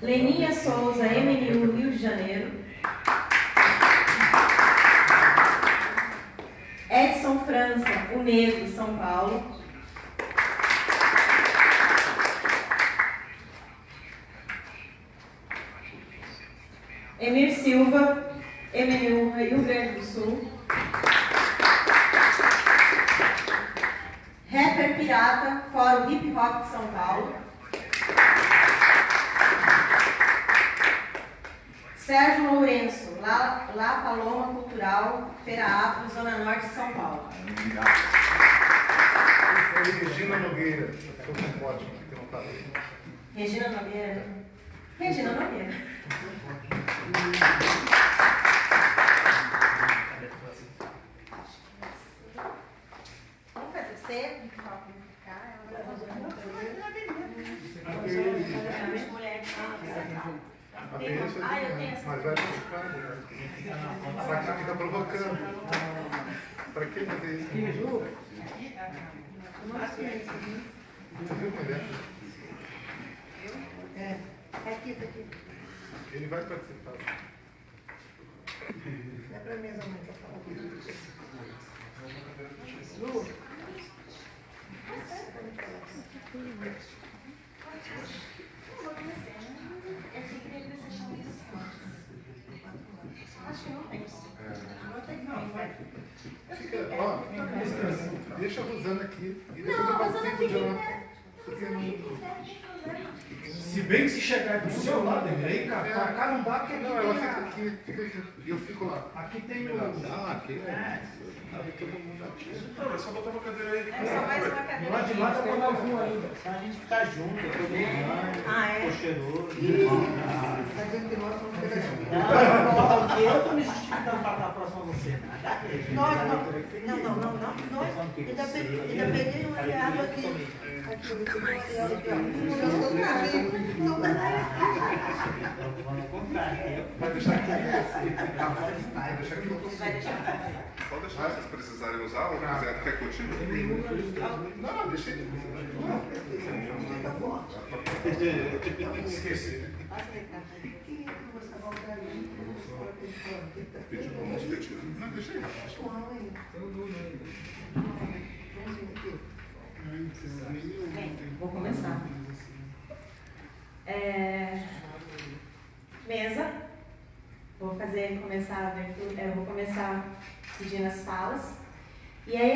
Leninha Souza, MNU, Rio de Janeiro. Edson França, O Negro, São Paulo. Emir Silva, MNU, Rio Grande do Sul. Rapper Pirata, Fórum Hip Hop de São Paulo. Sérgio Lourenço, La Paloma Cultural, Feira Afro, Zona Norte de São Paulo. Regina Nogueira, eu não ótimo, que eu não falei. Regina Nogueira. Regina Nogueira. Vamos fazer você? Mas vai ficar, mas já fica provocando. Para que fazer isso? Você viu, mulher? É, aqui, daqui. Ele vai participar. É para mim, mãe, para falar comigo. Lu? Acho que não tem. Não tem não, vai. Fica, ó, deixa a Rosana aqui. E depois Não, eu a Rosana participo de fica em lá. pé. Porque não... Se bem que se chegar do seu lado, aí, cara, pra cá não dá, porque aqui Não, ela tem fica aqui, fica aqui. E eu fico lá. Aqui tem o... Ah, aqui é. Todo mundo aqui. Não, é só botar uma cadeira aí. É só mais uma Do cadeira. lado de lá tá com mais um ainda. A gente ficar junto, todo mundo, Ah, é? ficou cheiroso. Está dizendo que nós somos pedacinhos. Não, eu tô me justificando para estar próximo a você. Nada a ver. Nós, não. Nós, ainda peguei um aliado aqui. Aqui, eu peguei um aliado aqui, ó. Eu sou carrinho. Não dá nada. Vamos comprar. Vai deixar aqui. Vai deixar aqui. Vai deixar. Pode deixar, se vocês precisarem usar ou quiser, quer continuar? Não, deixa ele. Esqueci. Pediu para não se retirar. Não, deixa ele. Bem, vou começar. Mesa. Vou começar a abertura, vou começar pedindo as falas. E aí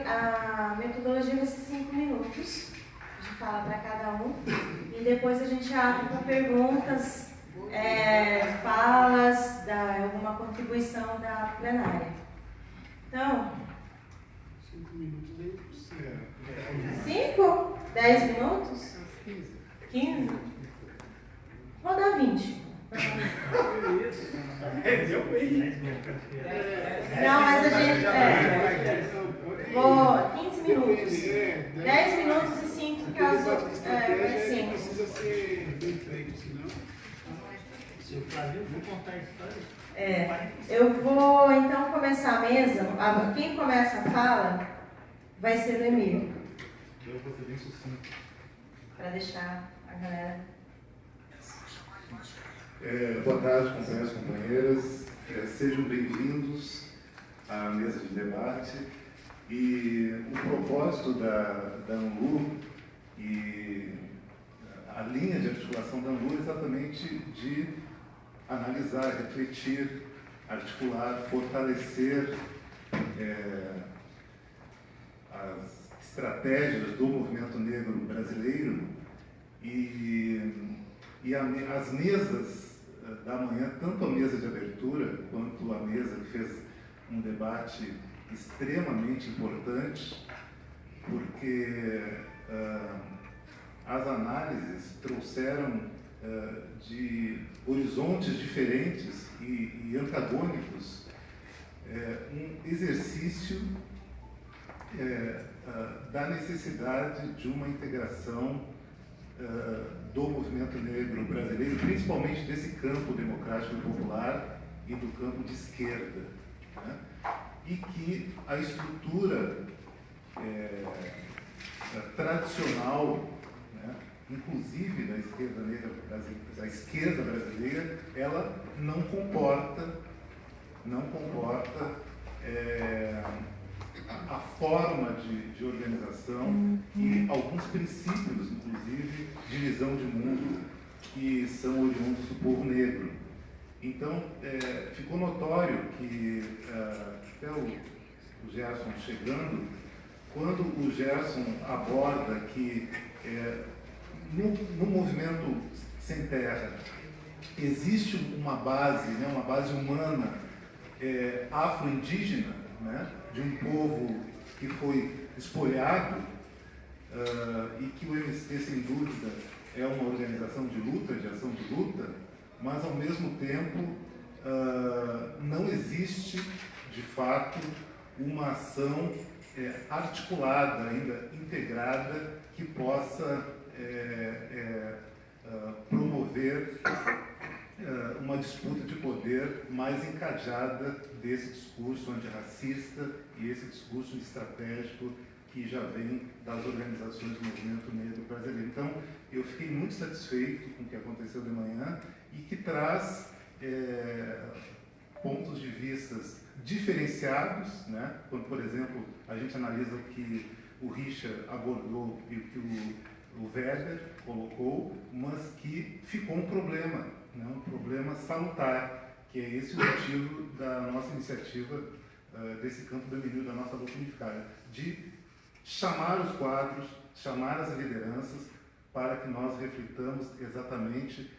a metodologia vai ser 5 minutos de fala para cada um. E depois a gente abre para perguntas, falas, alguma contribuição da plenária. Então, 5 minutos aí por cima. 5? 10 minutos? 15? Vou dar 20. Não, mas a gente. Vou 15 minutos. 10 minutos e 5 caso. Vai 5. Precisa ser bem feito, senão. Se o Flávio for contar a história. Eu vou então começar a mesa. Quem começa a fala vai ser o Emílio. Eu vou ser bem sucinto. Para deixar a galera. Boa tarde, companheiros e companheiras. Sejam bem-vindos à mesa de debate. E o propósito da ANLU e a linha de articulação da ANLU é exatamente de analisar, refletir, articular, fortalecer as estratégias do movimento negro brasileiro e as mesas da manhã, tanto a mesa de abertura quanto a mesa que fez um debate extremamente importante, porque as análises trouxeram de horizontes diferentes e antagônicos um exercício da necessidade de uma integração do movimento negro brasileiro, principalmente desse campo democrático e popular e do campo de esquerda, né? E que a estrutura tradicional, né, inclusive da esquerda negra, da esquerda brasileira, ela não comporta a forma de organização e alguns princípios, inclusive, de visão de mundo que são oriundos do povo negro. Então, ficou notório que, até o Gerson chegando, quando o Gerson aborda que no movimento Sem Terra existe uma base, né, uma base humana afro-indígena, né, de um povo que foi espoliado, e que o MST, sem dúvida, é uma organização de luta, de ação de luta, mas, ao mesmo tempo, não existe, de fato, uma ação articulada, ainda integrada, que possa promover uma disputa de poder mais encadeada desse discurso antirracista e esse discurso estratégico que já vem das organizações do movimento negro brasileiro. Então, eu fiquei muito satisfeito com o que aconteceu de manhã e que traz pontos de vista diferenciados, né? Quando, por exemplo, a gente analisa o que o Richard abordou e o que o Werder colocou, mas que ficou um problema, né? Um problema salutar, que é esse o motivo da nossa iniciativa, desse campo do Emílio, da nossa luta unificada, de chamar os quadros, chamar as lideranças, para que nós reflitamos exatamente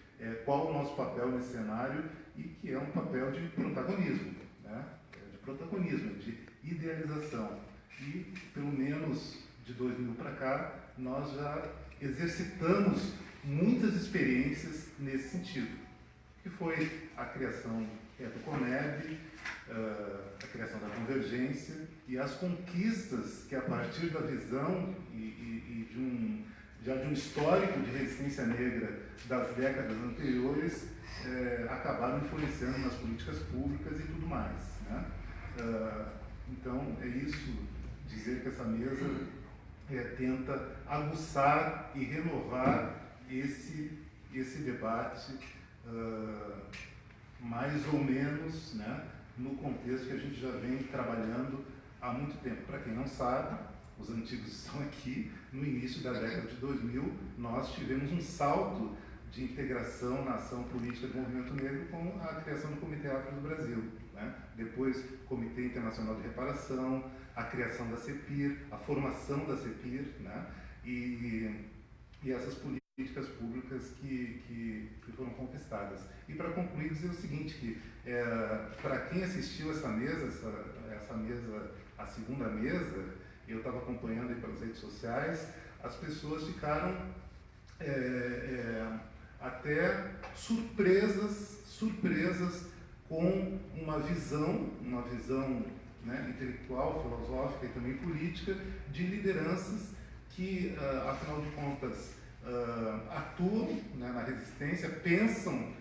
qual o nosso papel nesse cenário, e que é um papel de protagonismo, né? De protagonismo, de idealização. E, pelo menos de 2000 para cá, nós já exercitamos muitas experiências nesse sentido, que foi a criação do CONEB, a criação da Convergência e as conquistas que, a partir da visão e de um histórico de resistência negra das décadas anteriores, acabaram influenciando nas políticas públicas e tudo mais, né? Então, é isso, dizer que essa mesa tenta aguçar e renovar esse debate, mais ou menos, né, no contexto que a gente já vem trabalhando há muito tempo. Para quem não sabe, os antigos estão aqui, no início da década de 2000, nós tivemos um salto de integração na ação política do movimento negro com a criação do Comitê Afro do Brasil, né? Depois, Comitê Internacional de Reparação, a criação da CEPIR, a formação da CEPIR, né? E essas políticas públicas que foram conquistadas. E, para concluir, dizer o seguinte, que para quem assistiu essa mesa, a segunda mesa, eu estava acompanhando aí pelas redes sociais, as pessoas ficaram até surpresas com uma visão, né, intelectual, filosófica e também política, de lideranças que, afinal de contas, atuam, né, na resistência, pensam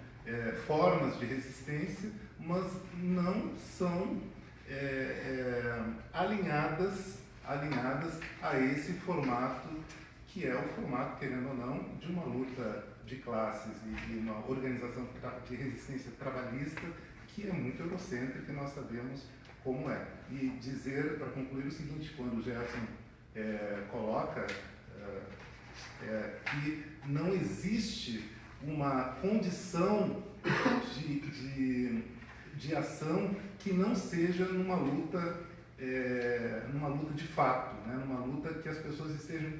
formas de resistência, mas não são alinhadas a esse formato, que é o formato, querendo ou não, de uma luta de classes e uma organização de resistência trabalhista que é muito eurocêntrica, e nós sabemos como é. E dizer, para concluir, o seguinte: quando o Gerson coloca que não existe uma condição de ação que não seja numa luta de fato, né? Numa luta que as pessoas estejam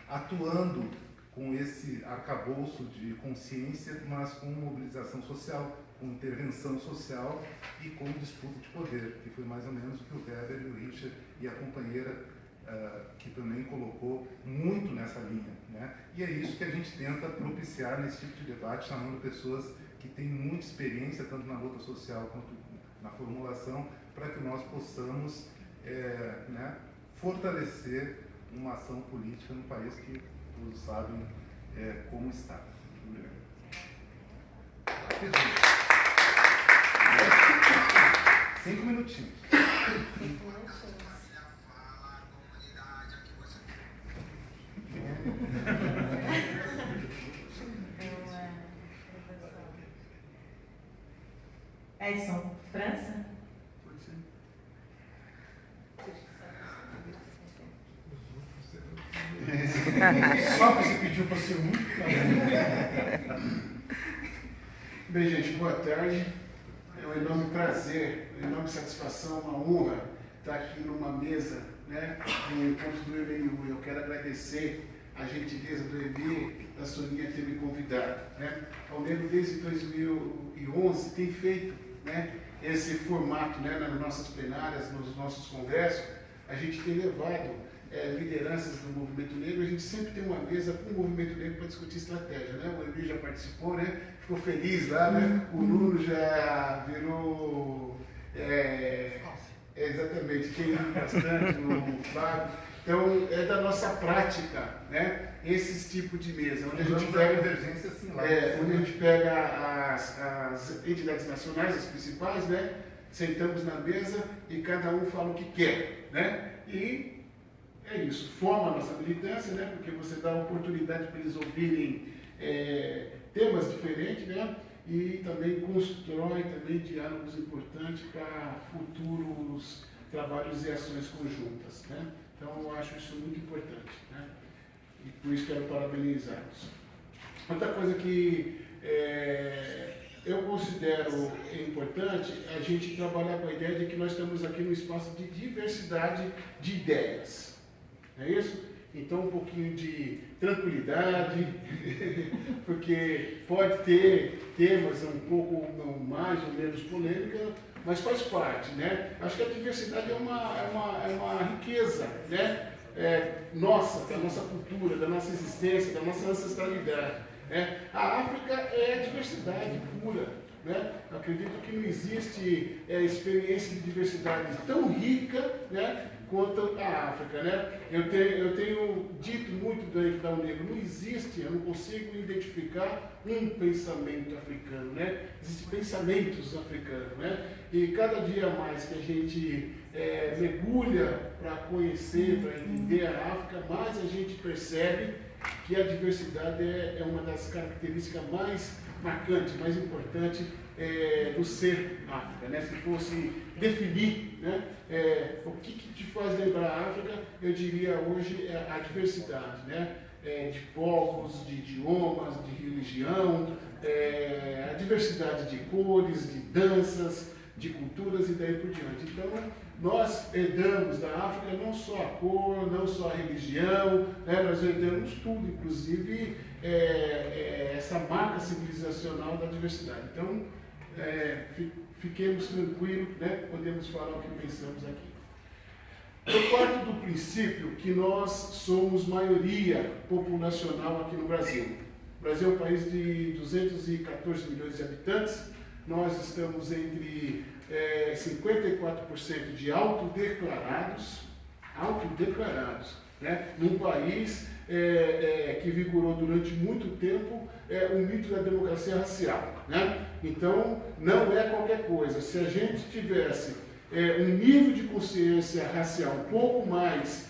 atuando com esse arcabouço de consciência, mas com mobilização social, com intervenção social e com disputa de poder, que foi mais ou menos o que o Weber e o Richard e a companheira, que também colocou muito nessa linha, né? E é isso que a gente tenta propiciar nesse tipo de debate, chamando pessoas que têm muita experiência, tanto na luta social quanto na formulação, para que nós possamos né, fortalecer uma ação política no país que todos sabem como está. Muito obrigado. 5 minutinhos. 5 minutinhos. Edson, França? Só que você pediu para ser um. Bem, gente, boa tarde. É um enorme prazer, uma enorme satisfação, uma honra estar aqui numa mesa, né, no encontro do EBNU. Eu quero agradecer a gentileza do EB, da Soninha, ter me convidado. Né? A Unegro, desde 2011, tem feito, né, esse formato, né, nas nossas plenárias, nos nossos congressos. A gente tem levado lideranças do movimento negro. A gente sempre tem uma mesa com o movimento negro para discutir estratégia. Né? O Emílio já participou, né? Ficou feliz lá, né? O Nuno já virou... exatamente, quem ri bastante, o Flávio. Então, é da nossa prática, né? Esses tipos de mesa, onde a gente pega, onde a gente pega as entidades nacionais, as principais, né? Sentamos na mesa e cada um fala o que quer, né? E é isso, forma a nossa militância, né? Porque você dá oportunidade para eles ouvirem temas diferentes, né? E também constrói também diálogos importantes para futuros trabalhos e ações conjuntas, né? Então, eu acho isso muito importante, né? E por isso quero parabenizá-los. Outra coisa que eu considero importante é a gente trabalhar com a ideia de que nós estamos aqui num espaço de diversidade de ideias. Não é isso? Então, um pouquinho de tranquilidade, porque pode ter temas um pouco mais ou menos polêmicos, mas faz parte, né? Acho que a diversidade é uma riqueza, né? Nossa, da nossa cultura, da nossa existência, da nossa ancestralidade. Né? A África é a diversidade pura. Né? Acredito que não existe experiência de diversidade tão rica, né, quanto a África. Né? Eu tenho dito muito dentro da Unegro, não existe, eu não consigo identificar um pensamento africano. Né? Existem pensamentos africanos. Né? E cada dia mais que a gente mergulha para conhecer, para entender a África, mais a gente percebe que a diversidade é uma das características mais marcantes, mais importantes do ser África. Né? Se fosse definir, né, o que te faz lembrar a África, eu diria hoje a diversidade, né? De povos, de idiomas, de religião, a diversidade de cores, de danças, de culturas e daí por diante. Então, nós herdamos da África não só a cor, não só a religião, né? Nós herdamos tudo, inclusive essa marca civilizacional da diversidade. Então, fiquemos tranquilos, né? Podemos falar o que pensamos aqui. Eu parto do princípio que nós somos maioria populacional aqui no Brasil. O Brasil é um país de 214 milhões de habitantes. Nós estamos entre 54% de autodeclarados, né? Num país que vigorou durante muito tempo o mito da democracia racial. Né? Então, não é qualquer coisa. Se a gente tivesse um nível de consciência racial um pouco mais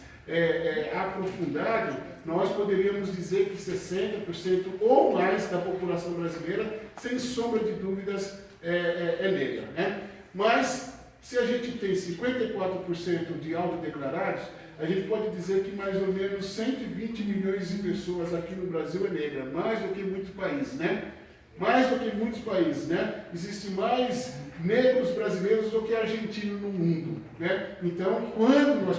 aprofundado, nós poderíamos dizer que 60% ou mais da população brasileira, sem sombra de dúvidas, é negra. Né? Mas, se a gente tem 54% de autodeclarados, a gente pode dizer que mais ou menos 120 milhões de pessoas aqui no Brasil é negra, mais do que muitos países, né? Mais do que muitos países, né? Existem mais negros brasileiros do que argentinos no mundo, né? Então, quando nós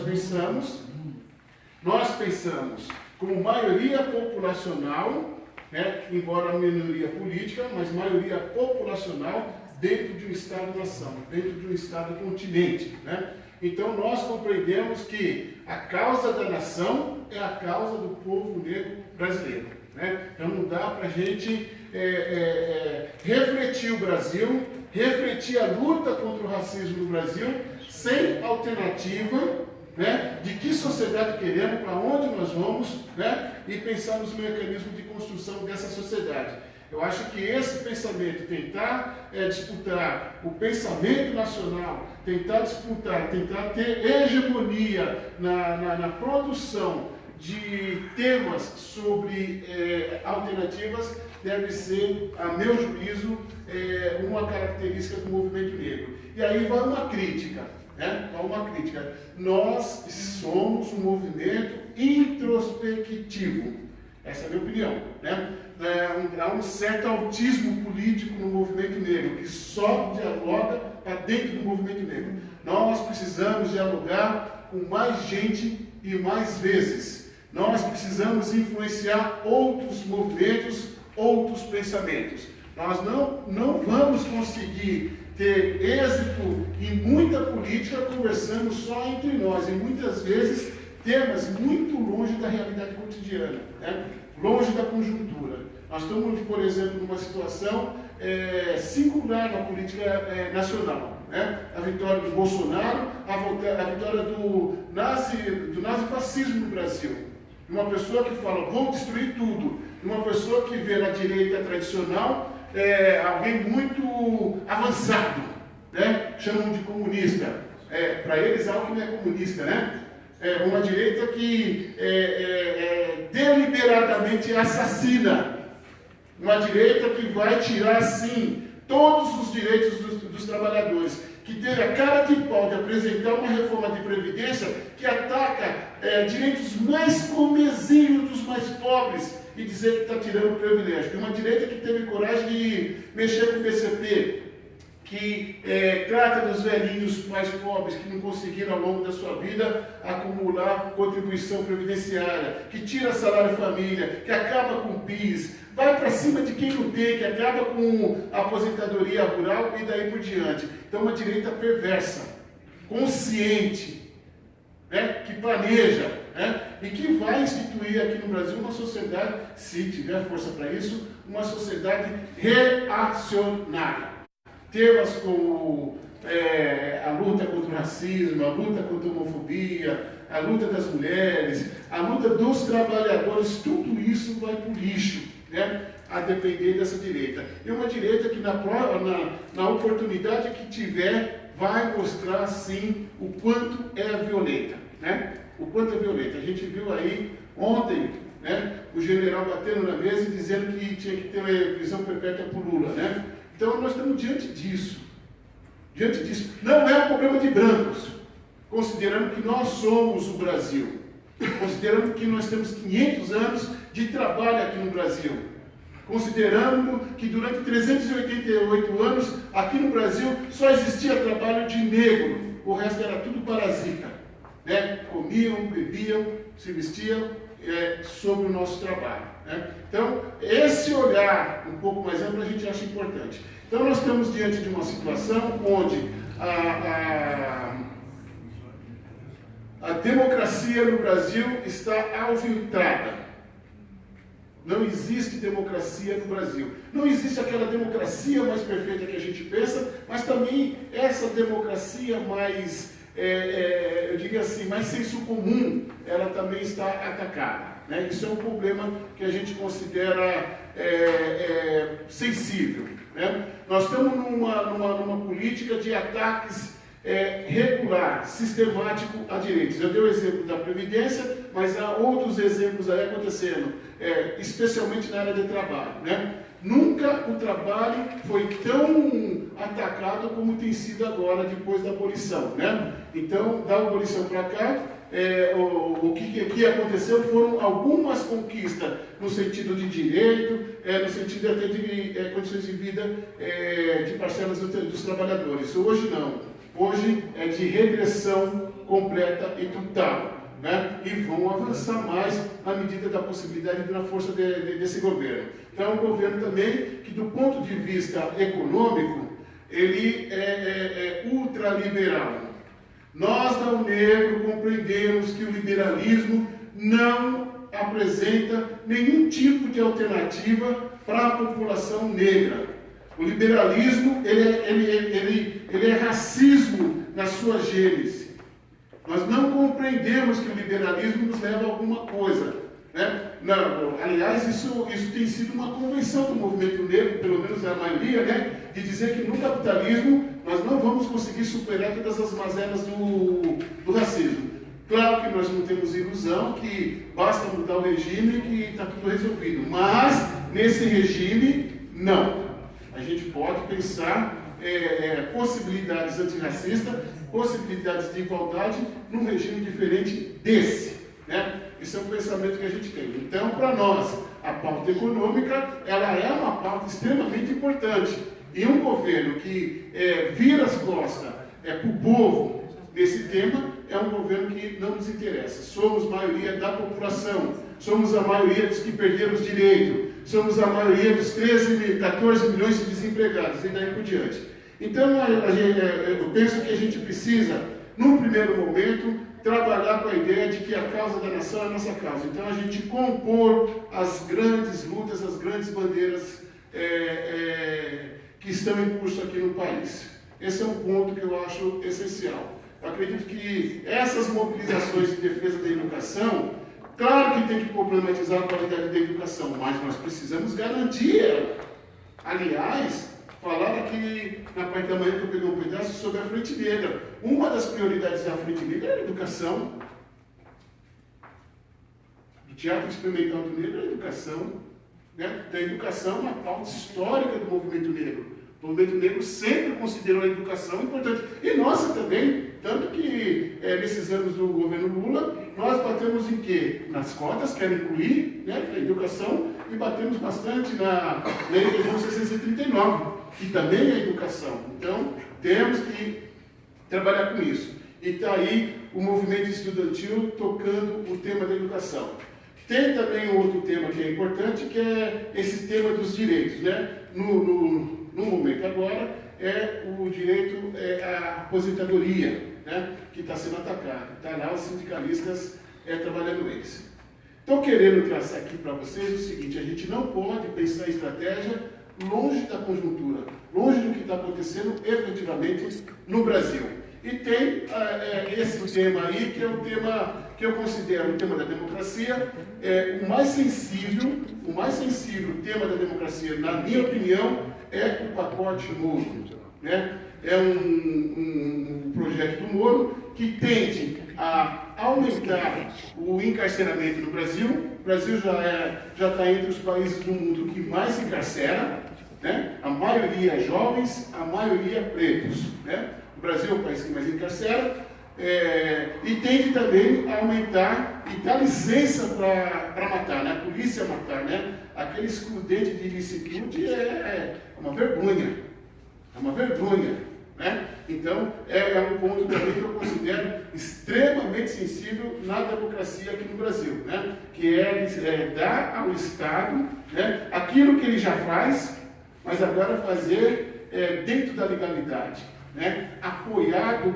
pensamos como maioria populacional, né? Embora minoria política, mas maioria populacional dentro de um Estado-nação, dentro de um Estado-continente, né? Então, nós compreendemos que a causa da nação é a causa do povo negro brasileiro. Né? Então, não dá para a gente refletir o Brasil, refletir a luta contra o racismo no Brasil, sem alternativa, né, de que sociedade queremos, para onde nós vamos, né, e pensar nos mecanismos de construção dessa sociedade. Eu acho que esse pensamento, tentar disputar o pensamento nacional, tentar ter hegemonia na produção de temas sobre alternativas deve ser, a meu juízo, uma característica do movimento negro. E aí vai uma crítica, né? Vai uma crítica. Nós somos um movimento introspectivo. Essa é a minha opinião, né? Há um certo autismo político no movimento negro, que só dialoga para dentro do movimento negro. Nós precisamos dialogar com mais gente e mais vezes. Nós precisamos influenciar outros movimentos, outros pensamentos. Nós não vamos conseguir ter êxito em muita política conversando só entre nós, e muitas vezes temas muito longe da realidade cotidiana, né? Longe da conjuntura. Nós estamos, por exemplo, numa situação singular na política nacional, né? A vitória do Bolsonaro, a vitória do nazifascismo no Brasil. Uma pessoa que fala, vou destruir tudo. Uma pessoa que vê na direita tradicional alguém muito avançado, né? Chamam de comunista. Para eles, Alckmin é comunista, né? Uma direita que deliberadamente assassina. Uma direita que vai tirar, sim, todos os direitos dos trabalhadores. Que teve a cara de pau de apresentar uma reforma de previdência que ataca direitos mais comezinhos dos mais pobres e dizer que está tirando privilégio. E uma direita que teve coragem de mexer com o PCP, que trata dos velhinhos mais pobres que não conseguiram ao longo da sua vida acumular contribuição previdenciária, que tira salário família, que acaba com o PIS, vai para cima de quem não tem, que acaba com a aposentadoria rural e daí por diante. Então, uma direita perversa, consciente, né, que planeja, né, e que vai instituir aqui no Brasil uma sociedade, se tiver força para isso, uma sociedade reacionária. Temas como a luta contra o racismo, a luta contra a homofobia, a luta das mulheres, a luta dos trabalhadores, tudo isso vai para o lixo, né? A depender dessa direita. E uma direita que na oportunidade que tiver, vai mostrar sim o quanto é violenta, né? O quanto é violenta. A gente viu aí ontem, né, o general batendo na mesa e dizendo que tinha que ter prisão perpétua por Lula, né? Então nós estamos diante disso. Diante disso. Não é um problema de brancos, considerando que nós somos o Brasil, considerando que nós temos 500 anos de trabalho aqui no Brasil, considerando que durante 388 anos aqui no Brasil só existia trabalho de negro, o resto era tudo parasita, né? Comiam, bebiam, se vestiam sobre o nosso trabalho, né? Então, esse olhar um pouco mais amplo a gente acha importante. Então, nós estamos diante de uma situação onde a democracia no Brasil está aviltada. Não existe democracia no Brasil. Não existe aquela democracia mais perfeita que a gente pensa, mas também essa democracia mais, eu diria assim, mais senso comum, ela também está atacada, né? Isso é um problema que a gente considera sensível, né? Nós estamos numa política de ataques regular, sistemático a direitos. Eu dei o exemplo da Previdência, mas há outros exemplos aí acontecendo, especialmente na área de trabalho, né? Nunca o trabalho foi tão atacado como tem sido agora, depois da abolição, né? Então, da abolição para cá, o que aconteceu foram algumas conquistas no sentido de direito, no sentido até de condições de vida de parcelas dos trabalhadores. Hoje não. Hoje é de regressão completa e total, né? E vão avançar mais à medida da possibilidade e da força desse governo. Então, é um governo também que, do ponto de vista econômico, ele é ultraliberal. Nós, da UNEGRO, compreendemos que o liberalismo não apresenta nenhum tipo de alternativa para a população negra. O liberalismo, ele é racismo na sua gênese. Nós não compreendemos que o liberalismo nos leva a alguma coisa, né? Não, aliás, isso tem sido uma convenção do movimento negro, pelo menos a maioria, né? De dizer que no capitalismo nós não vamos conseguir superar todas as mazelas do racismo. Claro que nós não temos ilusão que basta mudar o regime que está tudo resolvido, mas nesse regime, não. A gente pode pensar possibilidades antirracistas, possibilidades de igualdade num regime diferente desse, né? Esse é um pensamento que a gente tem. Então, para nós, a pauta econômica, ela é uma pauta extremamente importante. E um governo que vira as costas para o povo nesse tema, é um governo que não nos interessa. Somos maioria da população, somos a maioria dos que perderam os direitos, somos a maioria dos 14 milhões de desempregados e daí por diante. Então, eu penso que a gente precisa, num primeiro momento, trabalhar com a ideia de que a causa da nação é a nossa causa. Então, a gente compor as grandes lutas, as grandes bandeiras que estão em curso aqui no país. Esse é um ponto que eu acho essencial. Eu acredito que essas mobilizações de defesa da educação, claro que tem que problematizar a qualidade da educação, mas nós precisamos garantir ela. Aliás, falaram aqui na parte da manhã que eu peguei um pedaço sobre a Frente Negra. Uma das prioridades da Frente Negra é a educação. Do Teatro Experimental do Negro é a educação. Né? Da educação é uma pauta histórica do movimento negro. O movimento negro sempre considerou a educação importante. E nossa também, tanto que nesses anos do governo Lula, nós batemos em quê? Nas cotas, quero incluir, né, a educação, e batemos bastante na Lei de 1639, que também é educação. Então, temos que trabalhar com isso. E está aí o movimento estudantil tocando o tema da educação. Tem também um outro tema que é importante, que é esse tema dos direitos, né? No momento agora, é o direito à aposentadoria, né, que está sendo atacado. Está lá os sindicalistas trabalhando eles. Estou querendo traçar aqui para vocês o seguinte: a gente não pode pensar em estratégia longe da conjuntura, longe do que está acontecendo efetivamente no Brasil. E tem esse tema aí, que é o tema que eu considero o tema da democracia, o mais sensível tema da democracia, na minha opinião, é o pacote Moro. Né? É um projeto do Moro que tende a aumentar o encarceramento no Brasil. O Brasil já está entre os países do mundo que mais se encarcera, né? A maioria jovens, a maioria pretos. Né? O Brasil é o país que mais encarcera. E tende também a aumentar e dar licença para matar, né? A polícia matar, né? Aquele excludente de ilicitude é uma vergonha. É uma vergonha, né? Então, é um ponto também que eu considero extremamente sensível na democracia aqui no Brasil, né? Que é dar ao Estado, né, aquilo que ele já faz, mas agora fazer dentro da legalidade, né? Apoiado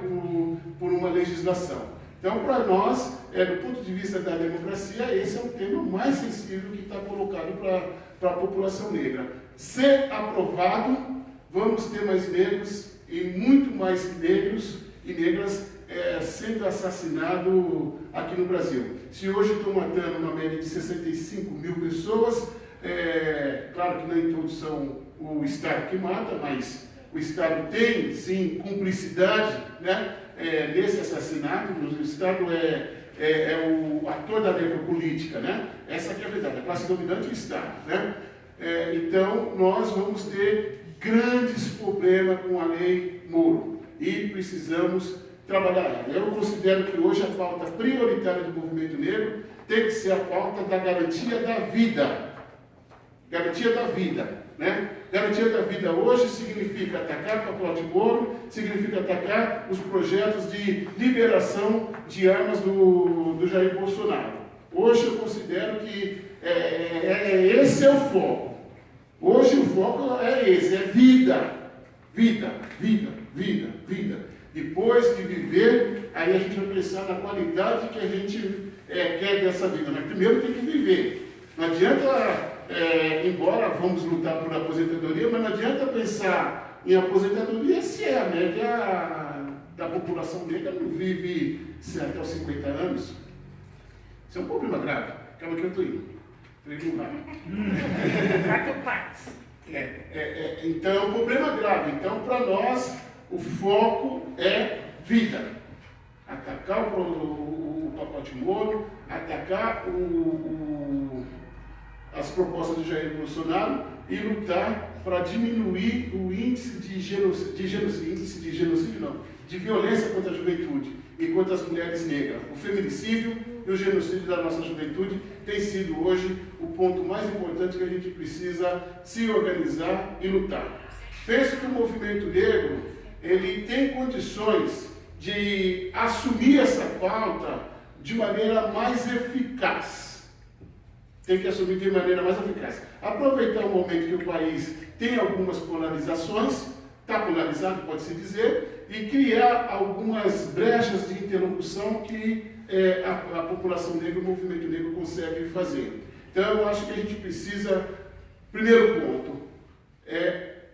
por uma legislação. Então, para nós, do ponto de vista da democracia, esse é o tema mais sensível que está colocado para a população negra. Se aprovado, vamos ter mais negros e muito mais negros e negras sendo assassinados aqui no Brasil. Se hoje estão matando uma média de 65 mil pessoas, claro que nem todos são o Estado que mata, mas o Estado tem, sim, cumplicidade, né, nesse assassinato. O Estado é o ator da necropolítica, né? Essa que é a verdade, a classe dominante é o Estado, né? Então, nós vamos ter grandes problemas com a Lei Moro e precisamos trabalhar ela. Eu considero que hoje a pauta prioritária do movimento negro tem que ser a pauta da garantia da vida. Garantia da vida, né? Garantia da vida hoje significa atacar o pacote Moro, significa atacar os projetos de liberação de armas do Jair Bolsonaro. Hoje eu considero que esse é o foco. Hoje o foco é esse, é vida. Vida, vida, vida, vida. Depois de viver, aí a gente vai pensar na qualidade que a gente quer dessa vida. Mas primeiro tem que viver. Não adianta, embora vamos lutar por aposentadoria, mas não adianta pensar em aposentadoria se a média da população negra não vive até os 50 anos. Isso é um problema grave. Calma que eu estou indo. Então, é um problema grave. Então, para nós, o foco é vida. Atacar o pacote Moro, atacar as propostas do Jair Bolsonaro e lutar para diminuir o índice de violência contra a juventude e contra as mulheres negras. O feminicídio e o genocídio da nossa juventude tem sido hoje o ponto mais importante que a gente precisa se organizar e lutar. Penso que o movimento negro ele tem condições de assumir essa pauta de maneira mais eficaz. Tem que assumir de maneira mais eficaz. Aproveitar o momento que o país tem algumas polarizações, está polarizado, pode-se dizer, e criar algumas brechas de interlocução que a população negra, o movimento negro consegue fazer. Então, eu acho que a gente precisa, primeiro ponto,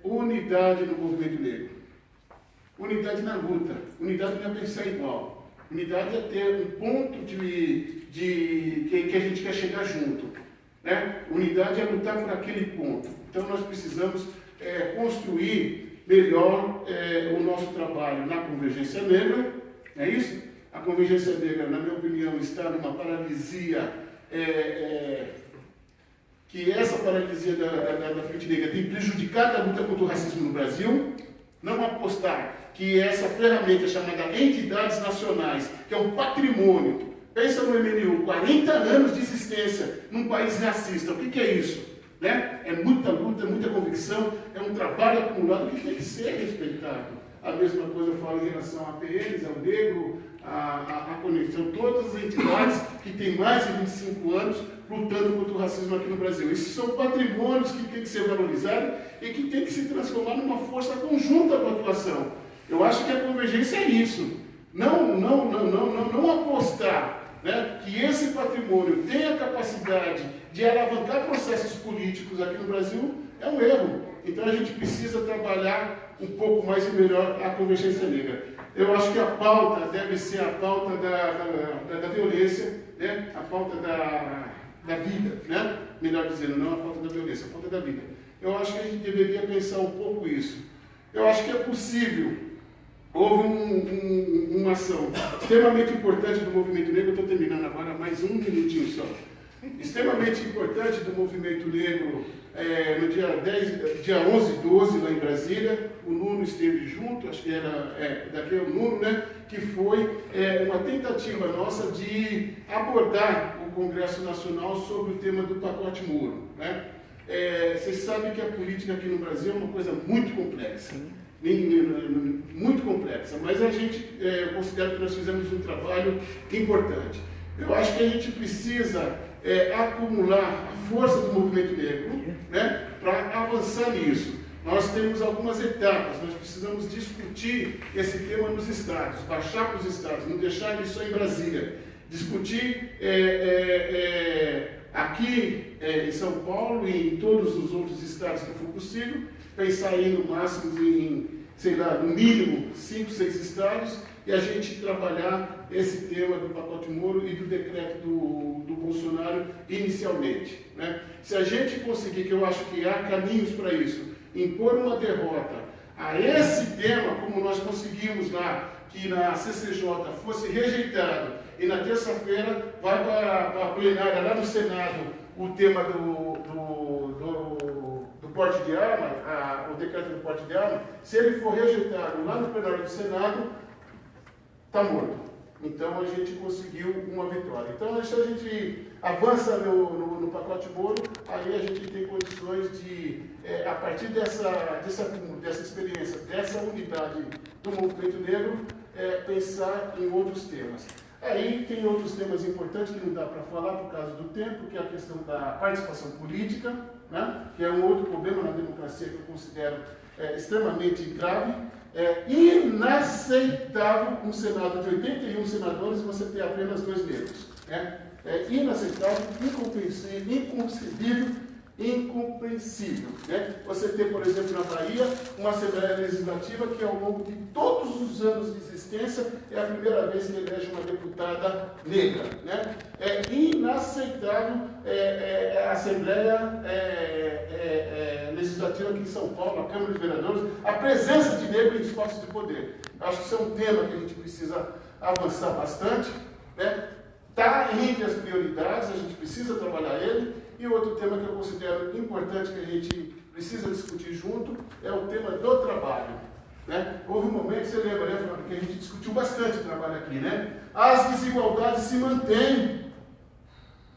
unidade no movimento negro. Unidade na luta, unidade não é pensar igual. Unidade é ter um ponto que a gente quer chegar junto. Né? Unidade é lutar por aquele ponto. Então nós precisamos construir melhor o nosso trabalho na Convergência Negra, é isso? A Convergência Negra, na minha opinião, está numa paralisia, que essa paralisia da Frente Negra tem prejudicado a luta contra o racismo no Brasil. Não apostar que essa ferramenta chamada entidades nacionais, que é um patrimônio, pensa no MNU, 40 anos de existência num país racista, o que é isso? Né? É muita luta, muita convicção, é um trabalho acumulado que tem que ser respeitado. A mesma coisa eu falo em relação a PNs, ao negro, a conexão, todas as entidades que têm mais de 25 anos lutando contra o racismo aqui no Brasil. Esses são patrimônios que têm que ser valorizados e que têm que se transformar numa força conjunta de atuação. Eu acho que a convergência é isso. Não apostar, né, que esse patrimônio tenha a capacidade de alavancar processos políticos aqui no Brasil é um erro. Então a gente precisa trabalhar um pouco mais e melhor a Convergência Negra. Eu acho que a pauta deve ser a pauta da violência, né, a pauta da vida, né? Melhor dizendo, não a pauta da violência, a pauta da vida. Eu acho que a gente deveria pensar um pouco isso. Eu acho que é possível. Houve uma ação extremamente importante do movimento negro, eu estou terminando agora, mais um minutinho só. Extremamente importante do movimento negro, no dia 11 e 12, lá em Brasília, o Nuno esteve junto, acho que era daqui é o Nuno, né? Que foi uma tentativa nossa de abordar o Congresso Nacional sobre o tema do pacote Moro. Né? Vocês sabem que a política aqui no Brasil é uma coisa muito complexa. Muito complexa, mas a gente, eu considero que nós fizemos um trabalho importante. Eu acho que a gente precisa acumular a força do movimento negro, né, para avançar nisso. Nós temos algumas etapas, nós precisamos discutir esse tema nos estados, baixar para os estados, não deixar isso em Brasília. Discutir aqui em São Paulo e em todos os outros estados que for possível, pensar aí no máximo em, sei lá, no mínimo 5, 6 estados e a gente trabalhar esse tema do pacote Moro e do decreto do Bolsonaro inicialmente. Né? Se a gente conseguir, que eu acho que há caminhos para isso, impor uma derrota a esse tema, como nós conseguimos lá, que na CCJ fosse rejeitado e na terça-feira vai para a plenária lá no Senado o tema do porte de arma, o decreto do porte de arma, se ele for rejeitado lá no plenário do Senado, está morto. Então a gente conseguiu uma vitória. Então se a gente avança no pacote Moro, aí a gente tem condições de, a partir dessa experiência, dessa unidade do movimento negro, pensar em outros temas. Aí tem outros temas importantes que não dá para falar por causa do tempo, que é a questão da participação política, né? Que é um outro problema na democracia que eu considero extremamente grave. É inaceitável um Senado de 81 senadores e você ter apenas 2 negros. É inaceitável, incompreensível. Né? Você ter, por exemplo, na Bahia, uma Assembleia Legislativa que, ao longo de todos os anos de existência, é a primeira vez que elege uma deputada negra. Né? É inaceitável a Assembleia Legislativa aqui em São Paulo, a Câmara de Vereadores, a presença de negro em espaços de poder. Acho que isso é um tema que a gente precisa avançar bastante. Né? está entre as prioridades, a gente precisa trabalhar ele. E outro tema que eu considero importante, que a gente precisa discutir junto, é o tema do trabalho. Né? Houve um momento, você lembra, né, Fábio, que a gente discutiu bastante o trabalho aqui, né? As desigualdades se mantêm.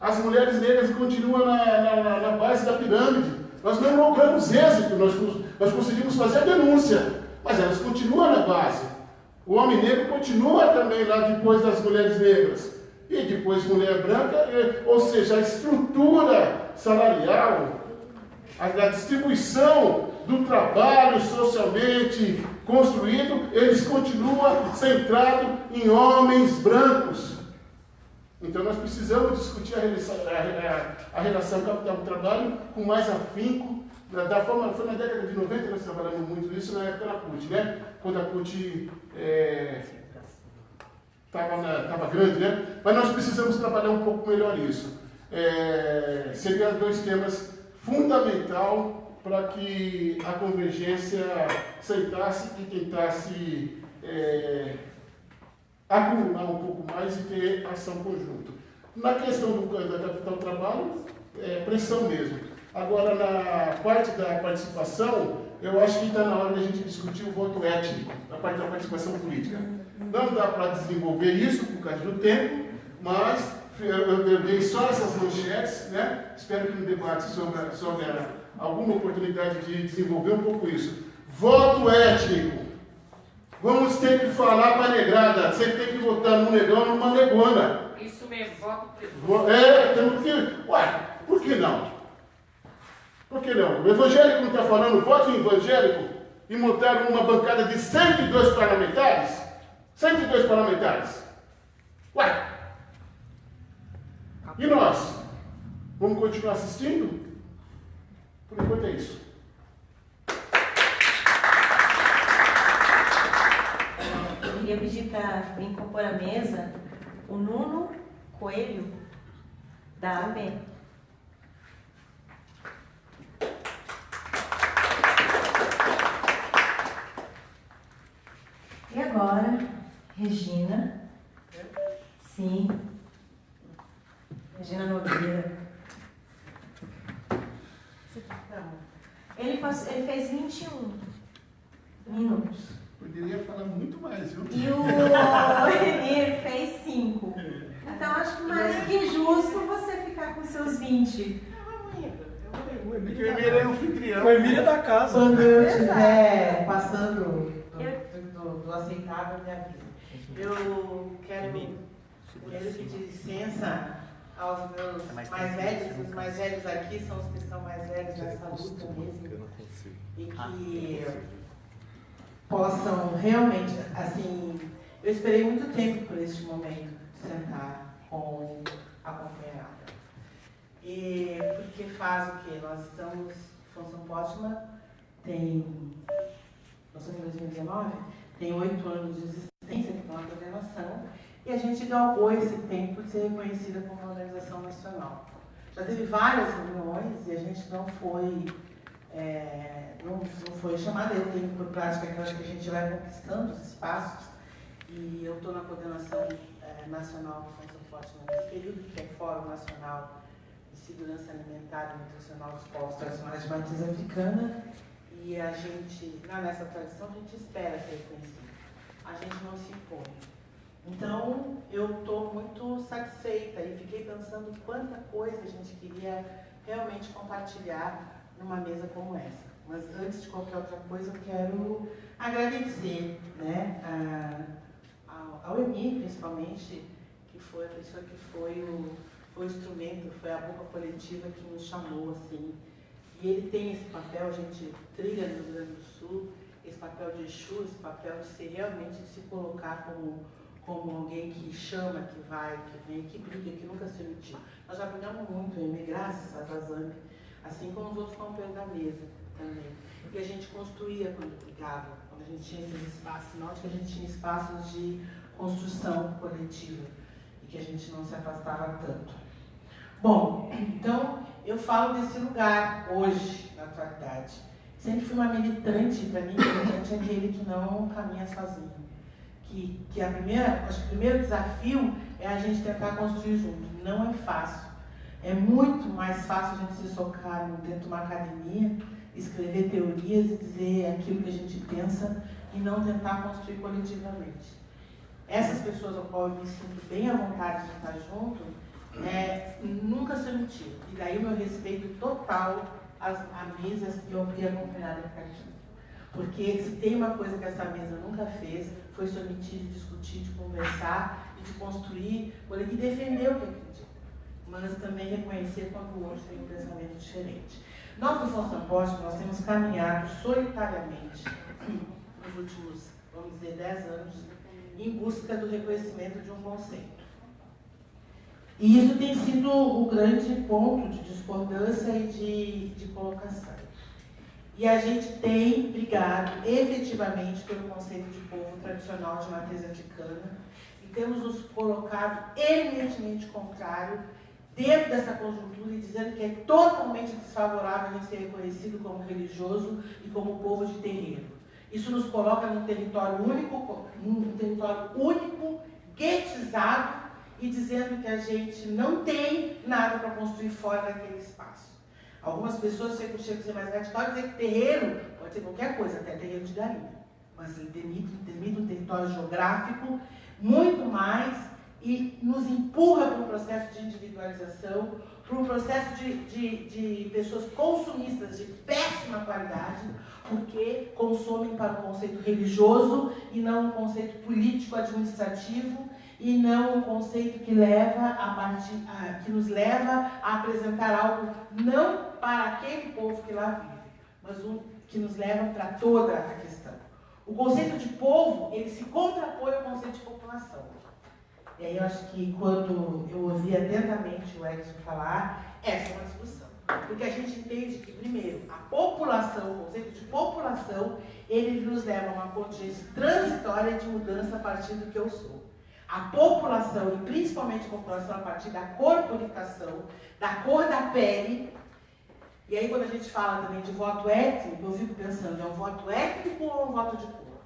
As mulheres negras continuam na base da pirâmide. Nós não logramos êxito, nós conseguimos fazer a denúncia, mas elas continuam na base. O homem negro continua também lá depois das mulheres negras. E depois mulher branca, ou seja, a estrutura salarial, a distribuição do trabalho socialmente construído, eles continuam centrados em homens brancos. Então nós precisamos discutir a relação capital-trabalho com mais afinco, da forma, foi na década de 90 nós trabalhamos muito isso, na época da CUT, né? Quando a CUT estava grande, né? Mas nós precisamos trabalhar um pouco melhor isso. Seriam dois temas fundamentais para que a convergência sentasse e tentasse acumular um pouco mais e ter ação conjunta. Na questão da capital-trabalho, pressão mesmo. Agora, na parte da participação, eu acho que está na hora de a gente discutir o voto étnico, a parte da participação política. Não dá para desenvolver isso por causa do tempo, mas eu dei só essas manchetes, né? Espero que no debate sobre alguma oportunidade de desenvolver um pouco isso. Voto étnico. Vamos ter que falar para a negrada, você tem que votar num negão ou numa negona. Isso mesmo, voto preto. Temos que... Ué, por que não? Por que não? O evangélico não está falando voto em evangélico e montaram uma bancada de 102 parlamentares? 102 parlamentares. Ué! E nós? Vamos continuar assistindo? Por enquanto é isso. Eu queria pedir para incorporar à mesa o Nuno Coelho, da AB. E agora, Regina. Sim. Regina Nogueira. Ele fez 21 minutos. Poderia falar muito mais, viu? E o Emir fez 5. Então acho que mais que justo você ficar com seus 20. O Emílio é anfitrião. O Emílio é da casa. Quando eu estiver passando do aceitável, me avisa. Eu quero primeiro pedir licença aos meus mais velhos. Os mais velhos aqui são os que estão mais velhos nessa luta mesmo. E que possam realmente, assim, eu esperei muito tempo por este momento de sentar com a companheirada. E porque faz o quê? Nós estamos, Função Pótima nós estamos em 2019, tem 8 anos de existência de uma coordenação, e a gente galgou esse tempo de ser reconhecida como uma organização nacional. Já teve várias reuniões e a gente não foi chamada, eu tenho por prática aquelas que a gente vai conquistando os espaços, e eu estou na coordenação nacional do Função Pótima nesse período, que é Fórum Nacional de Segurança Alimentar e Nutricional dos Povos Tradicionais de Matriz Africana, e a gente, nessa tradição, a gente espera ser reconhecido. A gente não se impõe. Então, eu estou muito satisfeita e fiquei pensando quanta coisa a gente queria realmente compartilhar numa mesa como essa. Mas antes de qualquer outra coisa, eu quero agradecer, né, ao Emir, principalmente, que foi a pessoa que foi o instrumento, foi a boca coletiva que nos chamou, assim. E ele tem esse papel, a gente trilha no Rio Grande do Sul, esse papel de Exu, esse papel de ser realmente, de se colocar como alguém que chama, que vai, que vem, que briga, que nunca se omitiu. Nós já brigamos muito, Emir, graças a Zazambi, assim como os outros companheiros da mesa também. E a gente construía quando brigava, quando a gente tinha esses espaços, sinal de que a gente tinha espaços de construção coletiva e que a gente não se afastava tanto. Bom, então eu falo desse lugar hoje, na atualidade. Sempre fui uma militante, para mim, militante é aquele que não caminha sozinho, acho que o primeiro desafio é a gente tentar construir junto. Não é fácil. É muito mais fácil a gente se socar dentro de uma academia, escrever teorias e dizer aquilo que a gente pensa e não tentar construir coletivamente. Essas pessoas ao qual eu me sinto bem à vontade de estar junto, nunca se omitiram. E daí o meu respeito total à mesa e ao que acompanhada ficar junto. Porque se tem uma coisa que essa mesa nunca fez, foi se omitir de discutir, de conversar e de construir e defender o que acredita. Mas também reconhecer quando o outro tem um pensamento diferente. Nós, do Fonsan Post, nós temos caminhado solitariamente nos últimos, vamos dizer, 10 anos, em busca do reconhecimento de um conceito. E isso tem sido o grande ponto de discordância e de colocação. E a gente tem brigado efetivamente pelo conceito de povo tradicional de matriz africana e temos nos colocado eminentemente contrário dentro dessa conjuntura e dizendo que é totalmente desfavorável a gente ser reconhecido como religioso e como povo de terreiro. Isso nos coloca num território único, guetizado, e dizendo que a gente não tem nada para construir fora daquele espaço. Algumas pessoas chegam a dizer mais radical e dizer que terreiro pode ser qualquer coisa, até terreiro de galinha. Mas ele demite um território geográfico muito mais e nos empurra para um processo de individualização, para um processo de pessoas consumistas de péssima qualidade, porque consomem para um conceito religioso e não um conceito político-administrativo e não um conceito que nos leva a apresentar algo não para aquele povo que lá vive, mas que nos leva para toda a questão. O conceito de povo, ele se contrapõe ao conceito de população. E aí eu acho que quando eu ouvi atentamente o Edson falar, essa é uma discussão. Porque a gente entende que, primeiro, a população, o conceito de população, ele nos leva a uma contingência transitória de mudança a partir do que eu sou. A população, e principalmente a população a partir da corporificação, da cor da pele. E aí quando a gente fala também de voto étnico, eu fico pensando, é um voto étnico ou um voto de cor?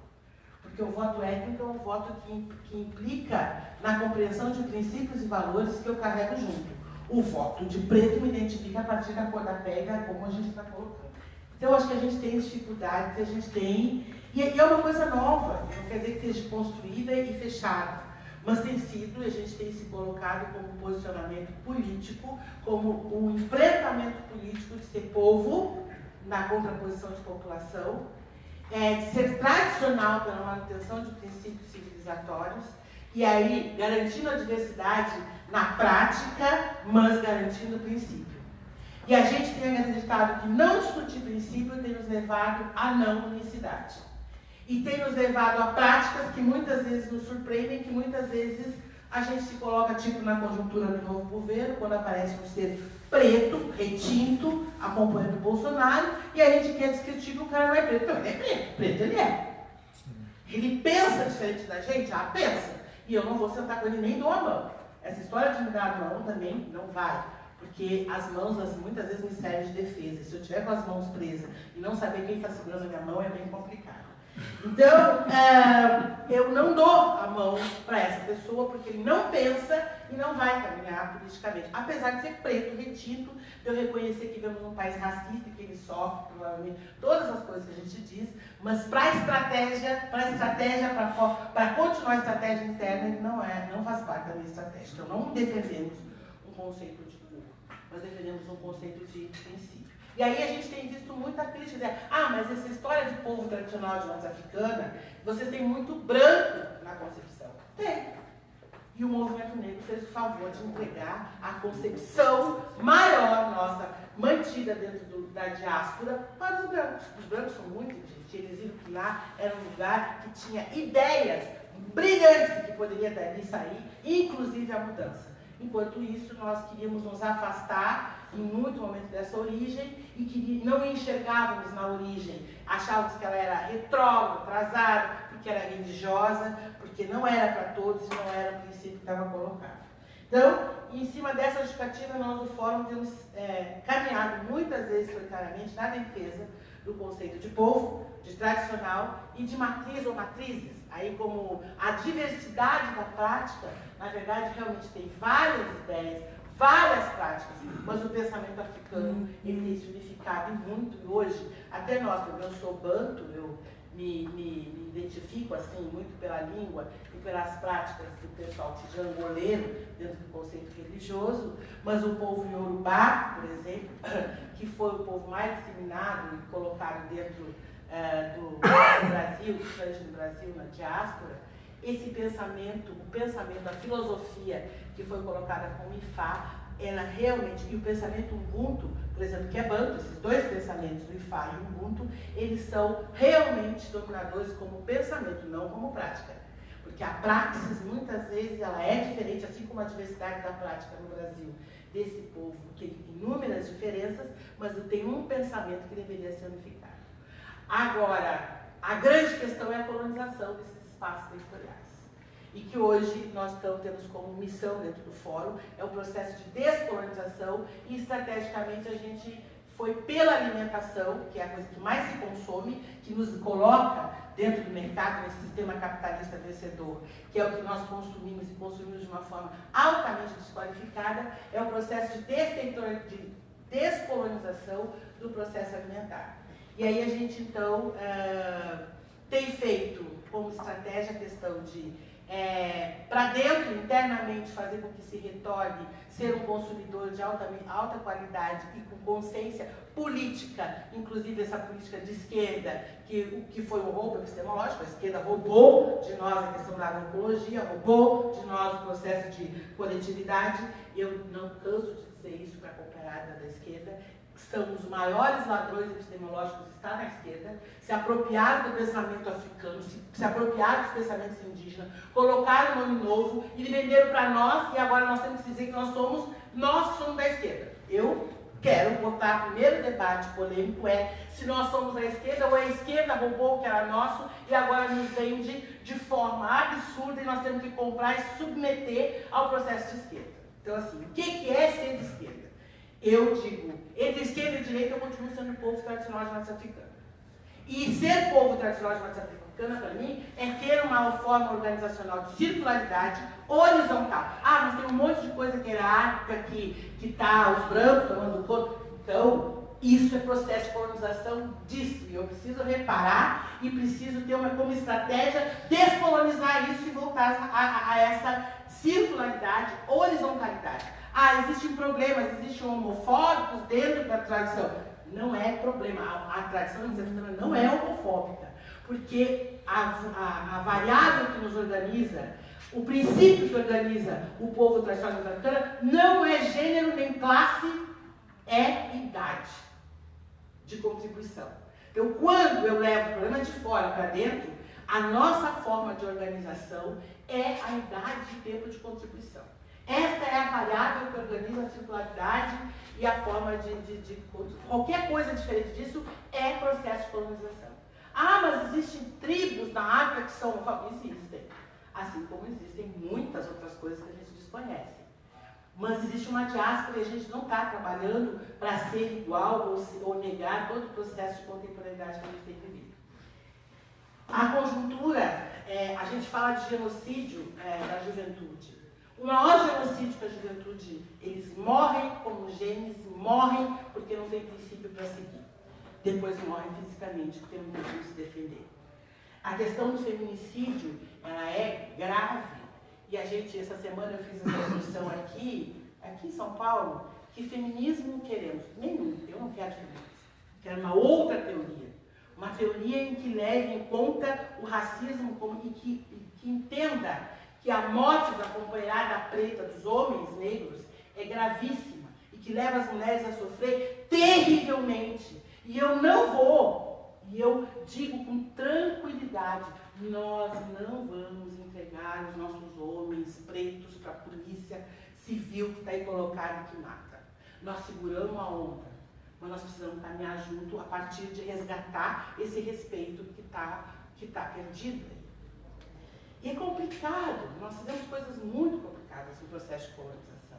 Porque o voto étnico é um voto que implica na compreensão de princípios e valores que eu carrego junto. O voto de preto me identifica a partir da cor da pele, como a gente está colocando. Então, eu acho que a gente tem dificuldades, a gente tem... E é uma coisa nova, não quer dizer que esteja construída e fechada. Mas tem sido, e a gente tem se colocado como um posicionamento político, como um enfrentamento político de ser povo, na contraposição de população, de ser tradicional pela manutenção de princípios civilizatórios, e aí garantindo a diversidade na prática, mas garantindo o princípio. E a gente tem acreditado que não discutir princípio tem nos levado à não unicidade. E tem nos levado a práticas que muitas vezes nos surpreendem, que muitas vezes a gente se coloca tipo na conjuntura do novo governo, quando aparece um ser preto, retinto, acompanhando o Bolsonaro, e a gente quer discutir que o cara não é preto. Não, ele é preto, preto ele é. Ele pensa diferente da gente? Ah, pensa. E eu não vou sentar com ele nem dou a mão. Essa história de me dar a mão também não vai. Porque as mãos, muitas vezes, me servem de defesa. Se eu tiver com as mãos presas e não saber quem está segurando a minha mão, é bem complicado. Então, eu não dou a mão para essa pessoa, porque ele não pensa e não vai caminhar politicamente. Apesar de ser preto, retinto, de eu reconhecer que vivemos num país racista, que ele sofre, provavelmente, todas as coisas que a gente diz, mas para a estratégia, para continuar a estratégia interna, ele não faz parte da minha estratégia. Então, não defendemos um conceito de cor, mas defendemos um conceito de princípio. E aí a gente tem visto muita crítica, dizer, mas essa história de povo tradicional de matriz africana, vocês têm muito branco na concepção. Tem. E o movimento negro fez o favor de entregar a concepção maior nossa, mantida dentro da diáspora, para os brancos. Os brancos são muito inteligentes, eles viram que lá era um lugar que tinha ideias brilhantes que poderia dali sair, inclusive a mudança. Enquanto isso, nós queríamos nos afastar em muito momento dessa origem e que não enxergávamos na origem, achávamos que ela era retrógrada, atrasada, porque era religiosa, porque não era para todos e não era o princípio que estava colocado. Então, em cima dessa justificativa, nós do Fórum temos caminhado muitas vezes solitariamente na defesa do conceito de povo, de tradicional e de matriz ou matrizes. Aí como a diversidade da prática, na verdade, realmente tem várias ideias, várias práticas, mas o pensamento africano ele tem se unificado muito. E hoje, até nós, porque eu sou banto, eu me identifico assim muito pela língua e pelas práticas do pessoal angoleiro dentro do conceito religioso, mas o povo iorubá, por exemplo, que foi o povo mais disseminado e colocado dentro do Brasil, principalmente no Brasil, na diáspora, esse pensamento, o pensamento, a filosofia que foi colocada como Ifá, ela realmente, e o pensamento Ubuntu, por exemplo, que é Banto, esses dois pensamentos, o Ifá e o Ubuntu, eles são realmente dominadores como pensamento, não como prática. Porque a praxis, muitas vezes, ela é diferente, assim como a diversidade da prática no Brasil, desse povo, que tem inúmeras diferenças, mas tem um pensamento que deveria ser unificado. Agora, a grande questão é a colonização desses espaços territoriais. E que hoje nós temos como missão dentro do fórum, é o processo de descolonização e estrategicamente a gente foi pela alimentação, que é a coisa que mais se consome, que nos coloca dentro do mercado, nesse sistema capitalista vencedor, que é o que nós consumimos e consumimos de uma forma altamente desqualificada, é o processo de descolonização do processo alimentar. E aí a gente, então, tem feito como estratégia a questão de, para dentro, internamente, fazer com que se retorne ser um consumidor de alta qualidade e com consciência política, inclusive essa política de esquerda, que foi um roubo epistemológico, a esquerda roubou de nós a questão da agroecologia, roubou de nós o processo de coletividade. Eu não canso de dizer isso para a comparada da esquerda, são os maiores ladrões epistemológicos, está na esquerda, se apropriaram do pensamento africano, se apropriaram dos pensamentos indígenas, colocaram um nome novo e venderam para nós, e agora nós temos que dizer que nós que somos da esquerda. Eu quero botar, o primeiro debate polêmico se nós somos da esquerda ou a esquerda roubou o que era nosso e agora nos vende de forma absurda e nós temos que comprar e se submeter ao processo de esquerda. Então, assim, o que é ser de esquerda? Eu digo, entre esquerda e direita eu continuo sendo povo tradicional de matriz africana. E ser povo tradicional de matriz africana, para mim, é ter uma forma organizacional de circularidade horizontal. Ah, mas tem um monte de coisa que era áfrica, que está os brancos tomando conta. Então, isso é processo de colonização disso. E eu preciso reparar e preciso ter como estratégia descolonizar isso e voltar a essa circularidade, horizontalidade. Ah, existem problemas, existem homofóbicos dentro da tradição. Não é problema. A tradição africana não é homofóbica. Porque a variável que nos organiza, o princípio que organiza o povo tradicional africano não é gênero nem classe, é idade de contribuição. Então, quando eu levo o problema de fora para dentro, a nossa forma de organização é a idade de tempo de contribuição. Esta é a variável que organiza a circularidade e a forma de qualquer coisa diferente disso é processo de colonização. Ah, mas existem tribos na África que são homofóbicas? Existem. Assim como existem muitas outras coisas que a gente desconhece. Mas existe uma diáspora e a gente não está trabalhando para ser igual ou negar todo o processo de contemporaneidade que a gente tem vivido. A conjuntura, a gente fala de genocídio da juventude. O maior genocídio que a juventude, eles morrem como genes, morrem porque não tem princípio para seguir. Depois morrem fisicamente, porque não conseguem se defender. A questão do feminicídio, ela é grave. E a gente, essa semana eu fiz essa discussão aqui em São Paulo, que feminismo queremos? Nenhum, eu não quero feminismo. Quero uma outra teoria. Uma teoria em que leve em conta o racismo e que entenda que a morte da companheirada preta dos homens negros é gravíssima e que leva as mulheres a sofrer terrivelmente. E eu não vou, e eu digo com tranquilidade, nós não vamos entregar os nossos homens pretos para a polícia civil que está aí colocada e que mata. Nós seguramos a onda, mas nós precisamos caminhar junto a partir de resgatar esse respeito que tá perdido. E é complicado, nós fizemos coisas muito complicadas no processo de colonização.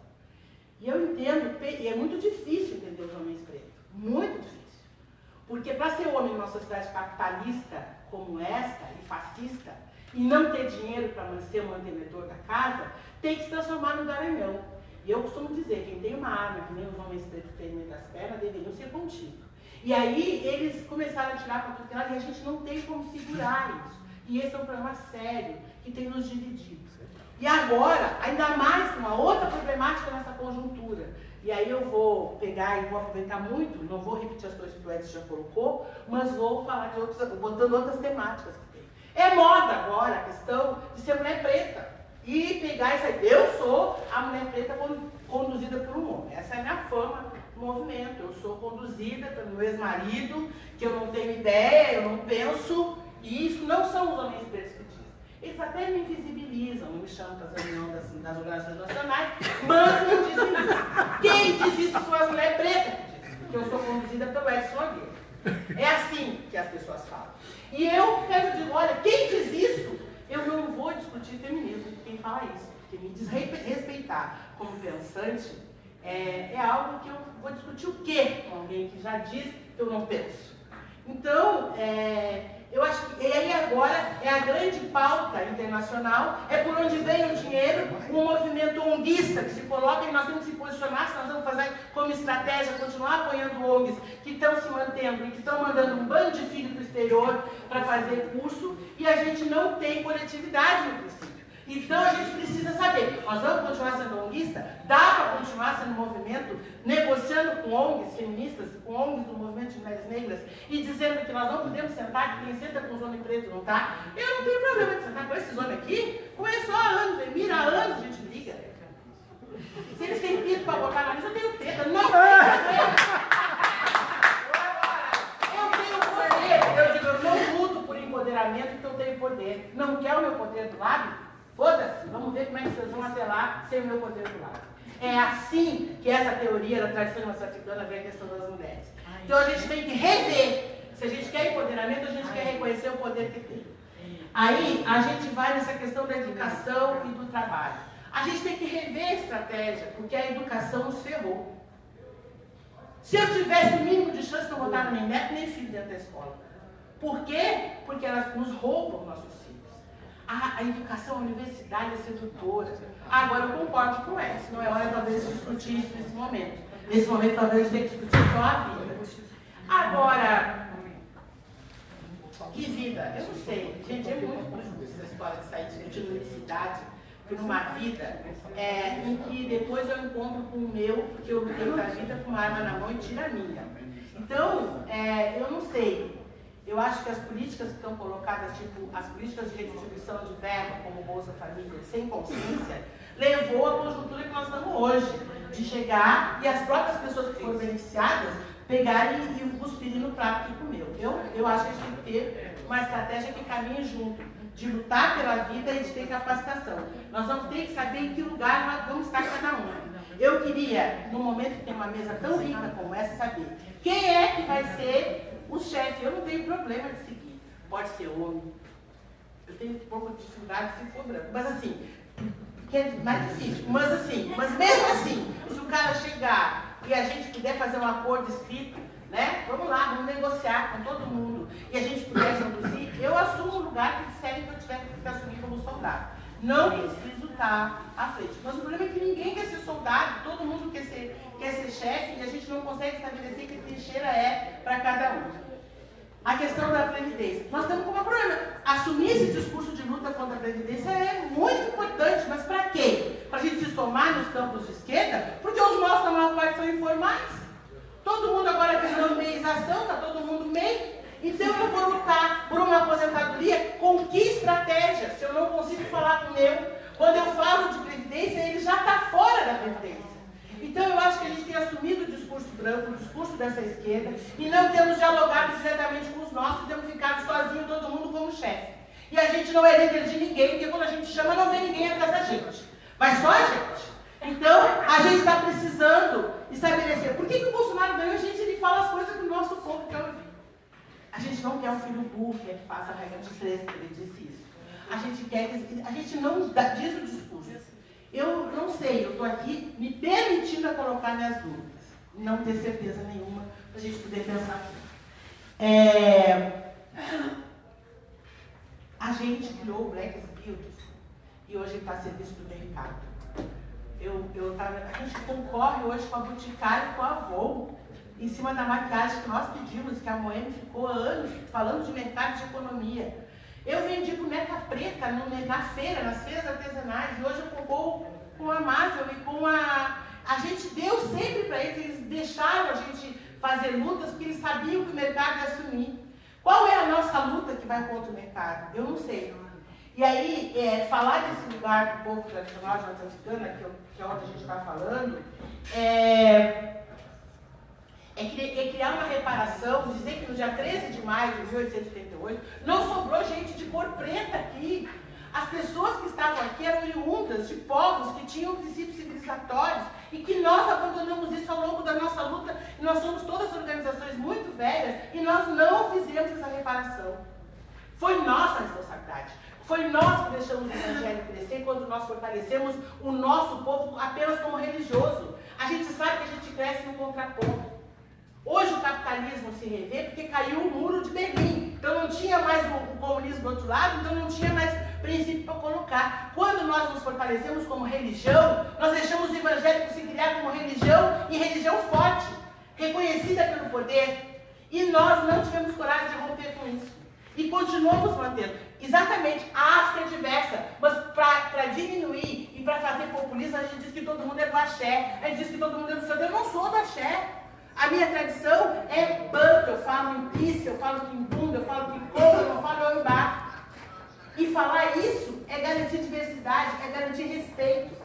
E eu entendo, e é muito difícil entender os homens pretos, muito difícil. Porque para ser homem numa sociedade capitalista como essa, e fascista, e não ter dinheiro para ser o mantenedor da casa, tem que se transformar no garanhão. E eu costumo dizer, quem tem uma arma, que nem os homens pretos têm no meio das pernas, deveriam ser contigo. E aí eles começaram a tirar para tudo que era, e a gente não tem como segurar isso. E esse é um problema sério, que tem nos dividido. E agora, ainda mais uma outra problemática nessa conjuntura. E aí eu vou pegar e vou aproveitar muito, não vou repetir as coisas que o Edson já colocou, mas vou falar de outras, botando outras temáticas que tem. É moda agora a questão de ser mulher preta. E pegar isso aí. Eu sou a mulher preta conduzida por um homem. Essa é a minha fama no movimento. Eu sou conduzida pelo meu ex-marido, que eu não tenho ideia, eu não penso, e isso não são os homens pretos que dizem. Eles até me invisibilizam, não me chamam para as reuniões das organizações nacionais, mas não dizem isso. Quem diz isso são as mulheres pretas que dizem, porque eu sou conduzida pelo Edson Nogueira. É assim que as pessoas falam. E eu quero dizer, olha, quem diz isso, eu não vou discutir feminismo com quem fala isso, porque me desrespeitar como pensante é algo que eu vou discutir o quê com alguém que já diz que eu não penso. Então, eu acho que aí agora é a grande pauta internacional, é por onde vem o dinheiro, um movimento onguista que se coloca e nós temos que se posicionar, se nós vamos fazer como estratégia, continuar apoiando ONGs que estão se mantendo e que estão mandando um bando de filhos para o exterior para fazer curso, e a gente não tem coletividade no princípio. Então a gente precisa saber, nós vamos continuar sendo onguista? Dá para continuar sendo movimento, negociando com ONGs feministas, com ONGs do movimento de mulheres negras, e dizendo que nós não podemos sentar, que quem senta com os homens pretos não tá? Eu não tenho problema de sentar com esses homens aqui, começou há anos, Emira, há anos a gente liga. Se eles têm pito para botar na lista, eu tenho teta, não tenho problema. Eu tenho poder, eu digo, eu não luto por empoderamento porque eu tenho poder. Não quer o meu poder do lado? Foda-se, vamos ver como é que vocês vão até lá sem o meu poder do lado. É assim que essa teoria da tradição africana vê a questão das mulheres. Então a gente tem que rever. Se a gente quer empoderamento, a gente quer reconhecer o poder que tem. Aí a gente vai nessa questão da educação e do trabalho. A gente tem que rever a estratégia, porque a educação nos ferrou. Se eu tivesse o mínimo de chance de não botar nem neto nem filho dentro da escola. Por quê? Porque elas nos roubam nossos filhos. A educação, a universidade é sedutora. Agora eu concordo com ela, não é hora talvez de discutir isso nesse momento. Nesse momento talvez a gente tenha que discutir só a vida. Agora, que vida? Eu não sei. Gente, é muito confuso essa história de sair discutindo unicidade por uma vida em que depois eu encontro com o meu, porque eu lutei da vida com uma arma na mão e tira a minha. Então, eu não sei. Eu acho que as políticas que estão colocadas, tipo as políticas de redistribuição de verba, como Bolsa Família, sem consciência, levou à conjuntura que nós estamos hoje, de chegar e as próprias pessoas que foram beneficiadas pegarem e cuspirem no prato que comeu. Eu acho que a gente tem que ter uma estratégia que caminhe junto, de lutar pela vida e de ter capacitação. Nós vamos ter que saber em que lugar nós vamos estar cada um. Eu queria, no momento que tem uma mesa tão rica como essa, saber quem é que vai ser o chefe. Eu não tenho problema de seguir. Pode ser homem. Eu tenho um pouco de dificuldade se for branco. Mas assim, que é mais difícil. Mas mesmo assim, se o cara chegar e a gente puder fazer um acordo escrito, né? Vamos lá, vamos negociar com todo mundo. E a gente puder conduzir, eu assumo o lugar que disserem que eu tiver que assumir como soldado. Não preciso estar à frente. Mas o problema é que ninguém quer ser soldado, todo mundo quer ser chefe, e a gente não consegue estabelecer que trincheira é para cada um. A questão da Previdência. Nós estamos com um problema. Assumir esse discurso de luta contra a Previdência é muito importante, mas para quê? Para a gente se somar nos campos de esquerda? Porque os nossos, a maior parte, são informais. Todo mundo agora querendo meização, está todo mundo meio. Então eu vou lutar por uma aposentadoria com que estratégia? Se eu não consigo falar com o meu, quando eu falo de Previdência, ele já está fora da Previdência. Então eu acho que a gente tem assumido o discurso branco, o discurso dessa esquerda, e não temos dialogado diretamente com os nossos, temos ficado sozinhos, todo mundo como chefe. E a gente não é líder de ninguém, porque quando a gente chama, não vem ninguém atrás da gente. Vai só a gente. Então, a gente está precisando estabelecer. Por que o Bolsonaro ganhou? A gente ele fala as coisas que o nosso povo quer ouvir. A gente não quer um filho burro que faça a regra de 3, que ele disse isso. A gente não diz o discurso. Eu não sei, eu estou aqui me permitindo a colocar minhas dúvidas. Não ter certeza nenhuma para a gente poder pensar aqui. A gente criou o Black Beautiful e hoje está a serviço do mercado. A gente concorre hoje com a Boticário e com a Avon, em cima da maquiagem que nós pedimos, que a Moeme ficou anos falando de mercado de economia. Eu vendi boneca preta na feira, nas feiras artesanais, e hoje eu concorro com a Marvel e com a... A gente deu sempre para eles deixaram a gente fazer lutas porque eles sabiam que o mercado ia assumir. Qual é a nossa luta que vai contra o mercado? Eu não sei. E aí, falar desse lugar do povo tradicional de norte-americana, que é onde a gente está falando, é criar uma reparação, dizer que no dia 13 de maio de 1888 não sobrou gente de cor preta aqui. As pessoas que estavam aqui eram oriundas de povos que tinham princípios civilizatórios e que nós abandonamos isso ao longo da nossa luta. E nós somos todas organizações muito velhas e nós não fizemos essa reparação. Foi nossa responsabilidade. Foi nós que deixamos o evangelho crescer quando nós fortalecemos o nosso povo apenas como religioso. A gente sabe que a gente cresce no contraponto. Hoje o capitalismo se revê porque caiu o muro de Berlim. Então não tinha mais o comunismo do outro lado, então não tinha mais princípio para colocar. Quando nós nos fortalecemos como religião, nós deixamos o evangélico se criar como religião e religião forte, reconhecida pelo poder. E nós não tivemos coragem de romper com isso. E continuamos mantendo. Exatamente, a África é diversa, mas para diminuir e para fazer populismo, a gente diz que todo mundo é do axé, a gente diz que todo mundo é do santo. Eu não sou do axé. A minha tradição é banto, eu falo em pisse, eu falo quimbunda, eu falo quimbunda, eu não falo ombá. E falar isso é garantir diversidade, é garantir respeito.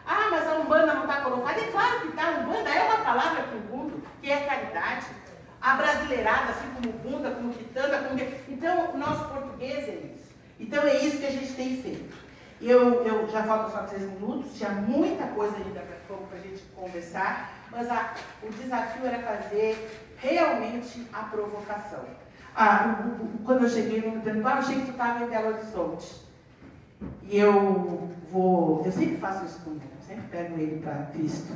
Ah, mas a Umbanda não está colocada? É claro que está. Umbanda é uma palavra quimbundu, que é caridade. A brasileirada, assim como bunda, como quitanda, como... Então, o nosso português é isso. Então, é isso que a gente tem feito. Eu já faltam só 3 minutos, tinha muita coisa ainda para a gente conversar, mas o desafio era fazer realmente a provocação. Quando eu cheguei no tempo, eu achei que tu estava em Belo Horizonte. E eu sempre faço isso com ele, eu sempre pego ele para Cristo.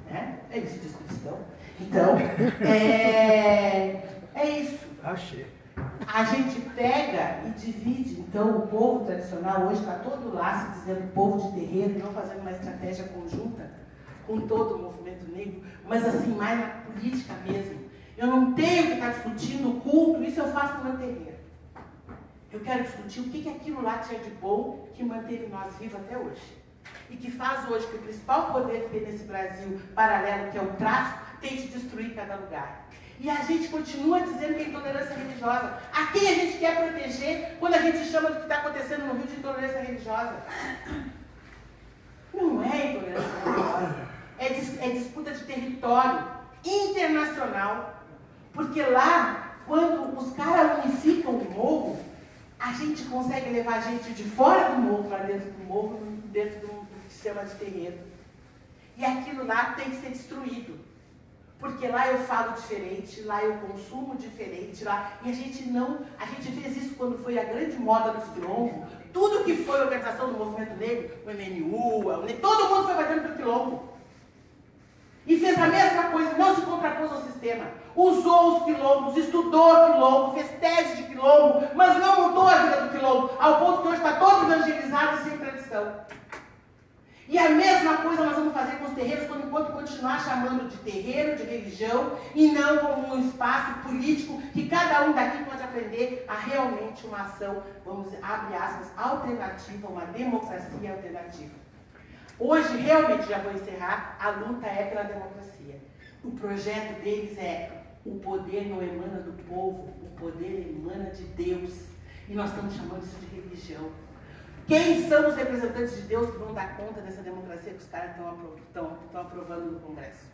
Né? Ele se diz cristão. Então, é isso. Achei. A gente pega e divide. Então, o povo tradicional hoje está todo lá se dizendo povo de terreiro e não fazendo uma estratégia conjunta com todo o movimento negro, mas assim, mais na política mesmo. Eu não tenho que estar discutindo o culto, isso eu faço no meu terreiro. Eu quero discutir o que aquilo lá tinha de bom que manteve nós vivos até hoje. E que faz hoje que o principal poder que tem nesse Brasil paralelo, que é o tráfico, tente destruir cada lugar. E a gente continua dizendo que é intolerância religiosa. A quem a gente quer proteger quando a gente chama do que está acontecendo no Rio de intolerância religiosa? Não é intolerância religiosa. É disputa de território internacional. Porque lá, quando os caras unificam o morro, a gente consegue levar gente de fora do morro para dentro do morro, dentro do sistema de terreiro. E aquilo lá tem que ser destruído. Porque lá eu falo diferente, lá eu consumo diferente, lá... E a gente fez isso quando foi a grande moda dos quilombos. Tudo que foi a organização do movimento negro, o MNU, todo mundo foi para dentro do quilombo. E fez a mesma coisa, não se contrapôs ao sistema. Usou os quilombos, estudou o quilombo, fez tese de quilombo, mas não mudou a vida do quilombo, ao ponto que hoje está todo evangelizado e sem tradição. E a mesma coisa nós vamos fazer com os terreiros enquanto continuar chamando de terreiro, de religião, e não como um espaço político que cada um daqui pode aprender a realmente uma ação, vamos dizer, abre aspas, alternativa, uma democracia alternativa. Hoje, realmente, já vou encerrar, a luta é pela democracia. O projeto deles é o poder não emana do povo, o poder emana de Deus. E nós estamos chamando isso de religião. Quem são os representantes de Deus que vão dar conta dessa democracia que os caras estão aprovando no Congresso?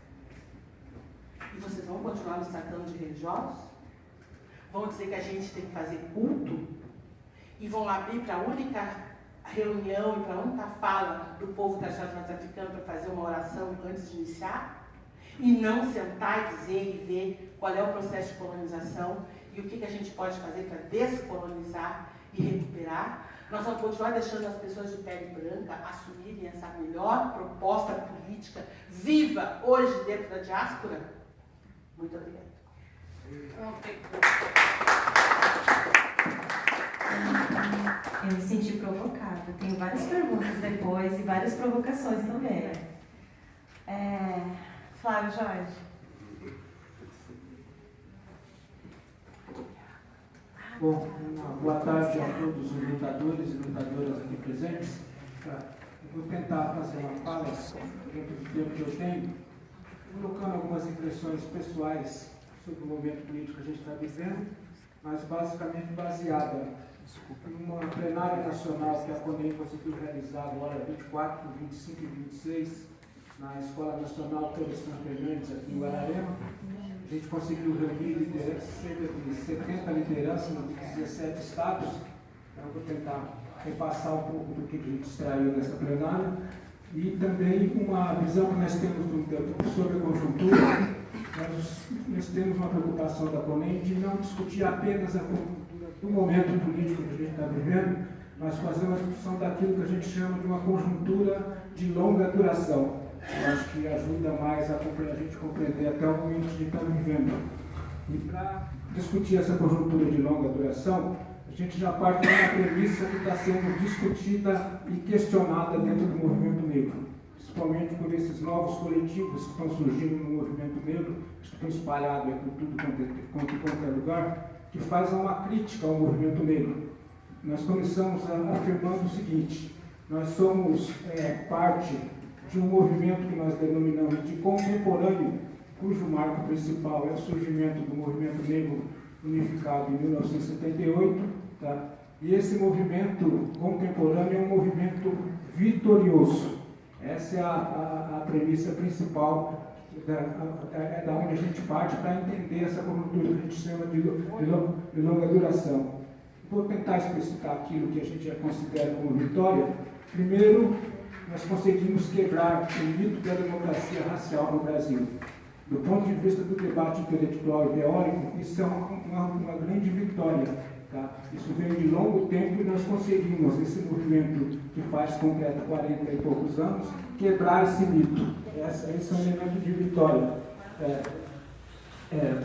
E vocês vão continuar nos tratando de religiosos? Vão dizer que a gente tem que fazer culto? E vão abrir para a única reunião e para a única fala do povo tradicional norte-africano para fazer uma oração antes de iniciar? E não sentar e dizer e ver qual é o processo de colonização e o que a gente pode fazer para descolonizar e recuperar? Nós vamos continuar deixando as pessoas de pele branca assumirem essa melhor proposta política viva hoje dentro da diáspora? Muito obrigada. Eu me senti provocada. Tenho várias perguntas depois e várias provocações também. Flávio Jorge. Bom, boa tarde a todos os lutadores e lutadoras aqui presentes. Eu vou tentar fazer uma fala dentro do tempo que eu tenho, colocando algumas impressões pessoais sobre o momento político que a gente está vivendo, mas basicamente baseada numa plenária nacional que a CONEM conseguiu realizar agora 24, 25 e 26 na Escola Nacional Florestan Fernandes, aqui em Guararema. A gente conseguiu reunir cerca de 70 lideranças de 17 estados. Então, eu vou tentar repassar um pouco do que a gente extraiu dessa plenária. E também uma visão que nós temos sobre a conjuntura. Nós temos uma preocupação da CONEM de não discutir apenas a conjuntura do momento político que a gente está vivendo, mas fazer uma discussão daquilo que a gente chama de uma conjuntura de longa duração. Eu acho que ajuda mais a gente compreender até o momento que estamos vivendo. E para discutir essa conjuntura de longa duração, a gente já parte de uma premissa que está sendo discutida e questionada dentro do movimento negro, principalmente por esses novos coletivos que estão surgindo no movimento negro, que estão espalhados por tudo quanto é lugar, que fazem uma crítica ao movimento negro. Nós começamos afirmando o seguinte: nós somos parte de um movimento que nós denominamos de contemporâneo, cujo marco principal é o surgimento do movimento negro unificado em 1978, tá? E esse movimento contemporâneo é um movimento vitorioso. Essa é a premissa principal da onde a gente parte para entender essa conjuntura que a gente chama de longa duração. Vou tentar explicitar aquilo que a gente já considera como vitória. Primeiro, nós conseguimos quebrar o mito da democracia racial no Brasil. Do ponto de vista do debate intelectual e teórico, isso é uma grande vitória. Tá? Isso veio de longo tempo e nós conseguimos, esse movimento que faz completa 40 e poucos anos, quebrar esse mito. Esse é um elemento de vitória.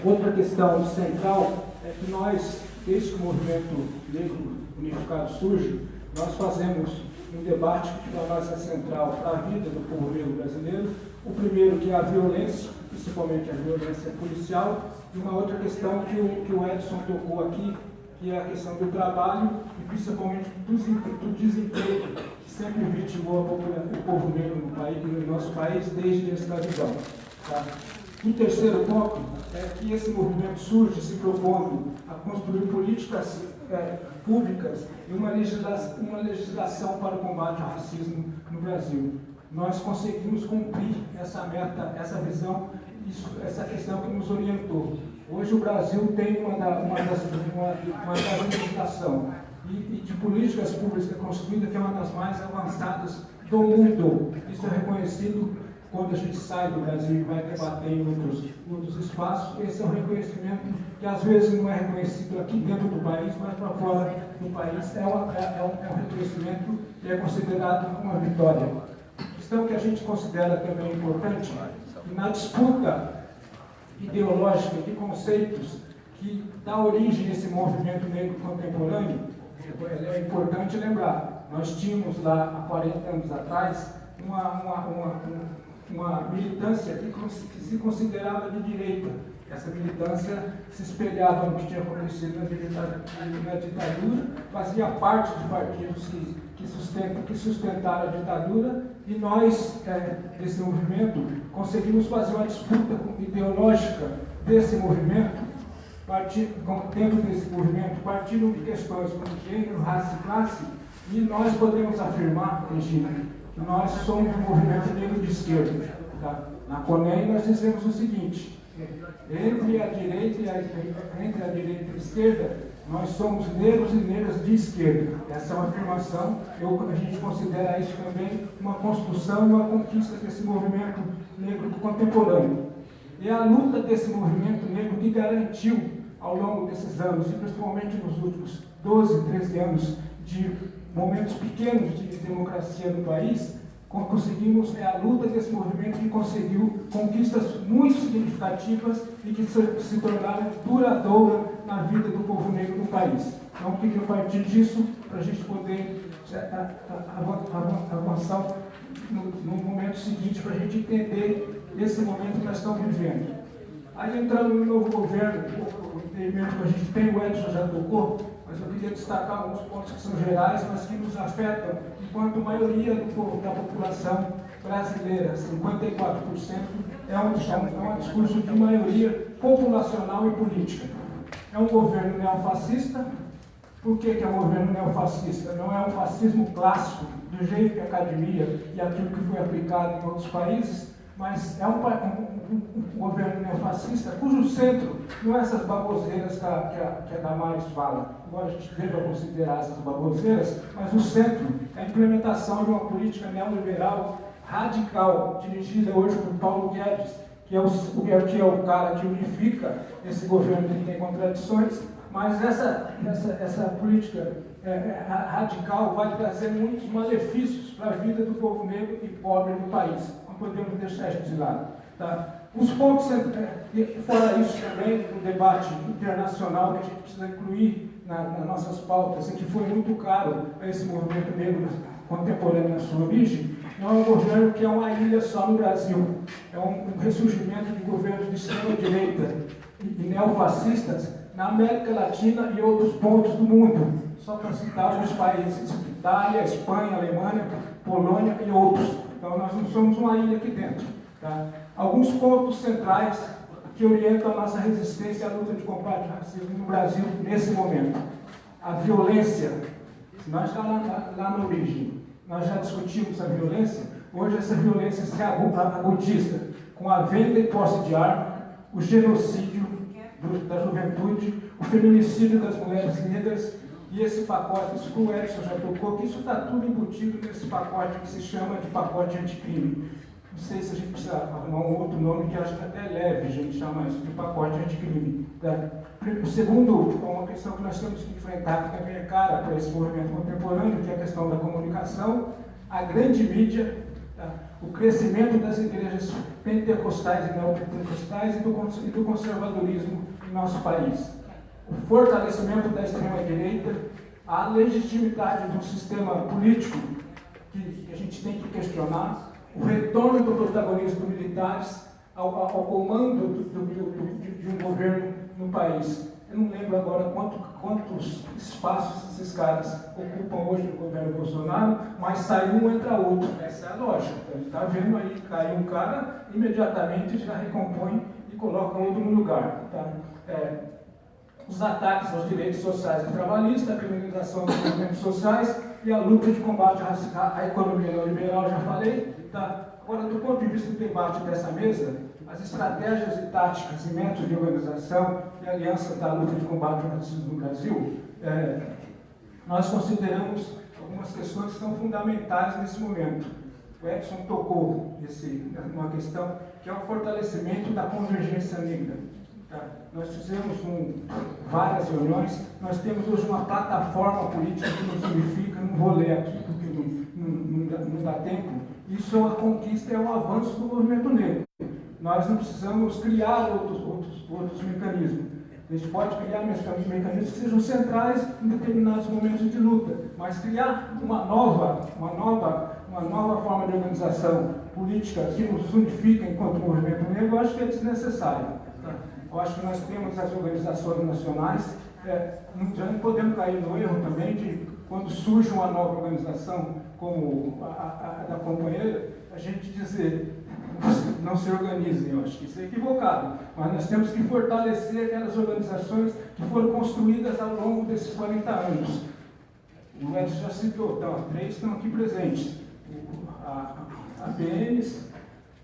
Outra questão central é que nós, desde que o movimento negro unificado surge, nós fazemos um debate que para nós é central para a vida do povo negro brasileiro. O primeiro, que é a violência, principalmente a violência policial, e uma outra questão que o Edson tocou aqui, que é a questão do trabalho e principalmente do desemprego, que sempre vitimou o povo negro no nosso país desde a escravidão. Tá? O terceiro ponto é que esse movimento surge se propondo a construir políticas públicas e uma legislação para o combate ao racismo no Brasil. Nós conseguimos cumprir essa meta, essa visão, essa questão que nos orientou. Hoje o Brasil tem uma legislação e de políticas públicas construídas que é uma das mais avançadas do mundo. Isso é reconhecido quando a gente sai do Brasil e vai debater em outros espaços. Esse é um reconhecimento que às vezes não é reconhecido aqui dentro do país, mas para fora do país é um reconhecimento que é considerado uma vitória. Questão que a gente considera também importante, na disputa ideológica de conceitos que dá origem a esse movimento negro contemporâneo, é importante lembrar, nós tínhamos lá há 40 anos atrás uma militância que se considerava de direita. Essa militância se espelhava no que tinha acontecido na ditadura, fazia parte de partidos que sustentaram a ditadura, e nós, desse movimento, conseguimos fazer uma disputa ideológica desse movimento, dentro desse movimento, partindo de questões como gênero, raça e classe, e nós podemos afirmar, Regina, que nós somos um movimento negro de esquerda. Tá? Na CONEM nós dizemos o seguinte: entre a direita e a esquerda, nós somos negros e negras de esquerda. Essa é uma afirmação, a gente considera isso também uma construção e uma conquista desse movimento negro contemporâneo. E a luta desse movimento negro que garantiu, ao longo desses anos, e principalmente nos últimos 12, 13 anos, de momentos pequenos de democracia no país, conseguimos, é a luta desse movimento que conseguiu conquistas muito significativas e que se tornaram duradouras na vida do povo negro do país. Então, queria partir disso para a gente poder avançar no momento seguinte, para a gente entender esse momento que nós estamos vivendo. Aí, entrando no novo governo, o entendimento que a gente tem, o Edson já tocou, mas eu queria destacar alguns pontos que são gerais, mas que nos afetam, enquanto a maioria da população brasileira, 54%, é um discurso de maioria populacional e política. É um governo neofascista. Por que é um governo neofascista? Não é um fascismo clássico, do jeito que a academia e aquilo que foi aplicado em outros países, mas é um governo neofascista cujo centro não é essas baboseiras que a Damares fala, embora a gente deva considerar essas baboseiras, mas o centro é a implementação de uma política neoliberal radical, dirigida hoje por Paulo Guedes, que é o cara que unifica esse governo que tem contradições, mas essa política radical vai trazer muitos malefícios para a vida do povo negro e pobre do país. Não podemos deixar isso de lado. Tá? Os pontos, fora isso também, o debate internacional que a gente precisa incluir nas nossas pautas, e que foi muito caro a esse movimento negro contemporâneo na sua origem, não é um governo que é uma ilha só no Brasil. É um ressurgimento de governos de extrema-direita e neofascistas na América Latina e outros pontos do mundo. Só para citar alguns países: Itália, Espanha, Alemanha, Polônia e outros. Então nós não somos uma ilha aqui dentro. Tá? Alguns pontos centrais que orientam a nossa resistência à luta de combate ao racismo no Brasil nesse momento. A violência. Nós já lá na origem, nós já discutimos a violência. Hoje essa violência se agudiza com a venda e posse de arma, o genocídio da juventude, o feminicídio das mulheres negras e esse pacote, isso que o Edson já tocou, que isso está tudo embutido nesse pacote que se chama de pacote anticrime. Não sei se a gente precisa arrumar um outro nome, que acho que até é leve a gente chama isso de pacote anticrime. Tá? O segundo, uma questão que nós temos que enfrentar, que também é cara para esse movimento contemporâneo, que é a questão da comunicação, a grande mídia, tá? O crescimento das igrejas pentecostais e neopentecostais e do conservadorismo em nosso país. O fortalecimento da extrema-direita, a legitimidade de um sistema político que a gente tem que questionar, o retorno do protagonismo dos militares ao comando de um governo no país. Eu não lembro agora quantos espaços esses caras ocupam hoje no governo Bolsonaro, mas sai um, entra outro. Essa é a lógica. A gente está vendo aí, cai um cara, imediatamente já recompõe e coloca outro no lugar. Tá? Os ataques aos direitos sociais e trabalhistas, a criminalização dos movimentos sociais e a luta de combate à economia neoliberal, já falei. Tá? Agora, do ponto de vista do debate dessa mesa, as estratégias e táticas e métodos de organização e aliança da luta de combate ao racismo no Brasil, nós consideramos algumas questões que são fundamentais nesse momento. O Edson tocou numa questão que é o fortalecimento da convergência negra. Tá? Nós fizemos várias reuniões, nós temos hoje uma plataforma política que nos unifica, não vou ler aqui porque não dá tempo. Isso é uma conquista, é um avanço do movimento negro. Nós não precisamos criar outros mecanismos. A gente pode criar mecanismos que sejam centrais em determinados momentos de luta, mas criar uma nova forma de organização política que nos unifica enquanto movimento negro, eu acho que é desnecessário. Tá? Eu acho que nós temos as organizações nacionais, já não podemos cair no erro também de, quando surge uma nova organização, como a da companheira, a gente dizer: não se organizem. Eu acho que isso é equivocado, mas nós temos que fortalecer aquelas organizações que foram construídas ao longo desses 40 anos. O Edson já citou, então, 3 estão aqui presentes. A PNs,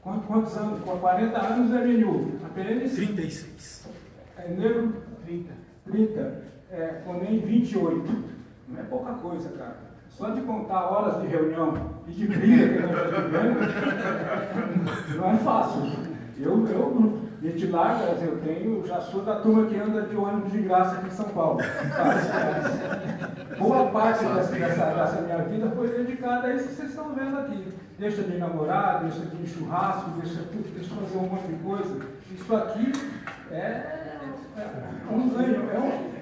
quantos anos? Com 40 anos é MNU. A PNs? 36. É negro? 30. Conem 28. Não é pouca coisa, cara. Só de contar horas de reunião e de briga que nós estamos vivendo, não é fácil. A gente larga, já sou da turma que anda de ônibus de graça aqui em São Paulo. Boa parte dessa minha vida foi dedicada a isso que vocês estão vendo aqui. deixa de namorar, deixa de ir churrasco, deixa tudo, deixa de fazer um monte de coisa. Isso aqui é um ganho,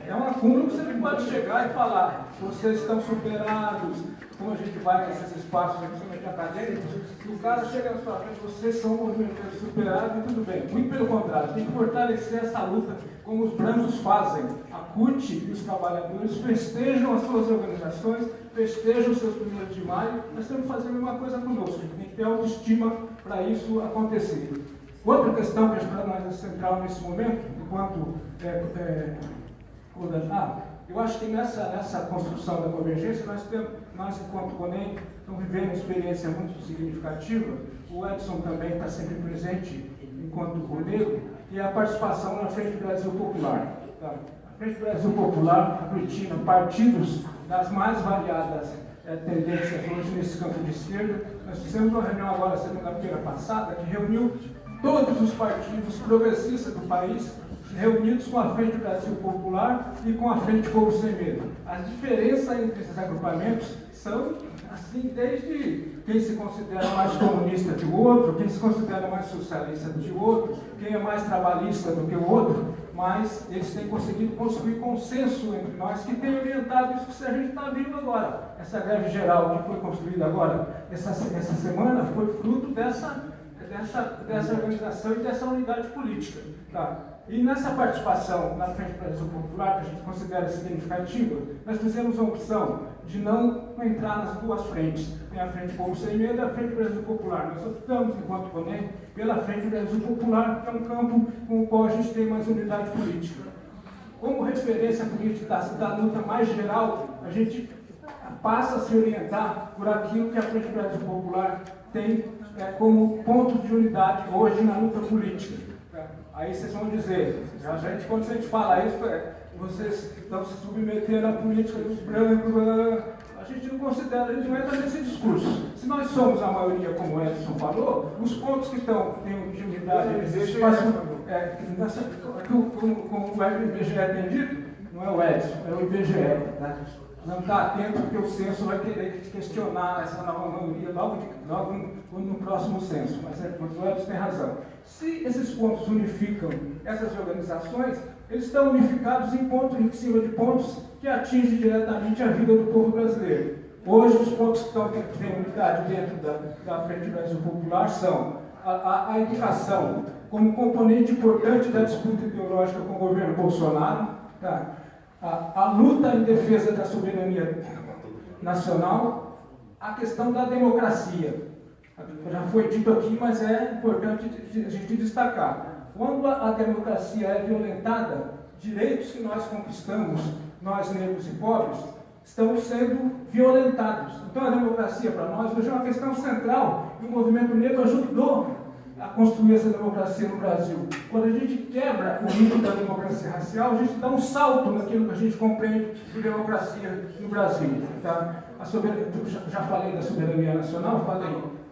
é um acúmulo que você não pode chegar e falar, vocês estão superados, como a gente vai nesses espaços, principalmente acadêmicos, e o cara chega e fala, vocês são um movimento superado e tudo bem. Muito pelo contrário, tem que fortalecer essa luta, como os brancos fazem. A CUT e os trabalhadores festejam as suas organizações, festejam os seus 1º de maio, nós temos que fazer a mesma coisa conosco, tem que ter autoestima para isso acontecer. Outra questão que para nós é central nesse momento, enquanto eu acho que nessa construção da convergência, nós enquanto CONEM, estamos vivendo uma experiência muito significativa. O Edson também está sempre presente enquanto conego, e a participação na Frente Brasil Popular. Tá? A Frente Brasil Popular aglutina partidos das mais variadas tendências hoje nesse campo de esquerda. Nós fizemos uma reunião agora, segunda-feira passada, que reuniu todos os partidos progressistas do país, reunidos com a Frente Brasil Popular e com a Frente Povo Sem Medo. As diferenças entre esses agrupamentos são, assim, desde quem se considera mais comunista que o outro, quem se considera mais socialista do que o outro, quem é mais trabalhista do que o outro, mas eles têm conseguido construir consenso entre nós que tem orientado isso que a gente está vindo agora. Essa greve geral que foi construída agora, essa semana, foi fruto dessa organização e dessa unidade política. Tá? E nessa participação na Frente Brasil Popular, que a gente considera significativa, nós fizemos a opção de não entrar nas duas frentes. Tem a Frente Povo Sem Medo e a Frente Brasil Popular. Nós optamos, enquanto CONEM, pela Frente Brasil Popular, que é um campo com o qual a gente tem mais unidade política. Como referência política da luta mais geral, a gente passa a se orientar por aquilo que a Frente Brasil Popular tem como ponto de unidade hoje na luta política. Aí vocês vão dizer, quando a gente fala isso, vocês estão se submetendo à política dos brancos, a gente não considera, a gente não entra nesse discurso. Se nós somos a maioria, como o Edson falou, os pontos que têm de unidade, como o IBGE tem dito, não é o Edson, é o IBGE. Né? Não está atento porque o censo vai querer questionar essa nova maioria logo no próximo censo, mas o Edson tem razão. Se esses pontos unificam essas organizações, eles estão unificados em cima de pontos que atingem diretamente a vida do povo brasileiro. Hoje, os pontos que têm unidade dentro da Frente Brasil Popular são a educação como componente importante da disputa ideológica com o governo Bolsonaro, tá? A luta em defesa da soberania nacional, a questão da democracia. Já foi dito aqui, mas é importante a gente destacar. Quando a democracia é violentada, direitos que nós conquistamos, nós negros e pobres, estão sendo violentados. Então a democracia para nós hoje é uma questão central e o movimento negro ajudou a construir essa democracia no Brasil. Quando a gente quebra o mito da democracia racial, a gente dá um salto naquilo que a gente compreende de democracia no Brasil. Tá? Já falei da soberania nacional,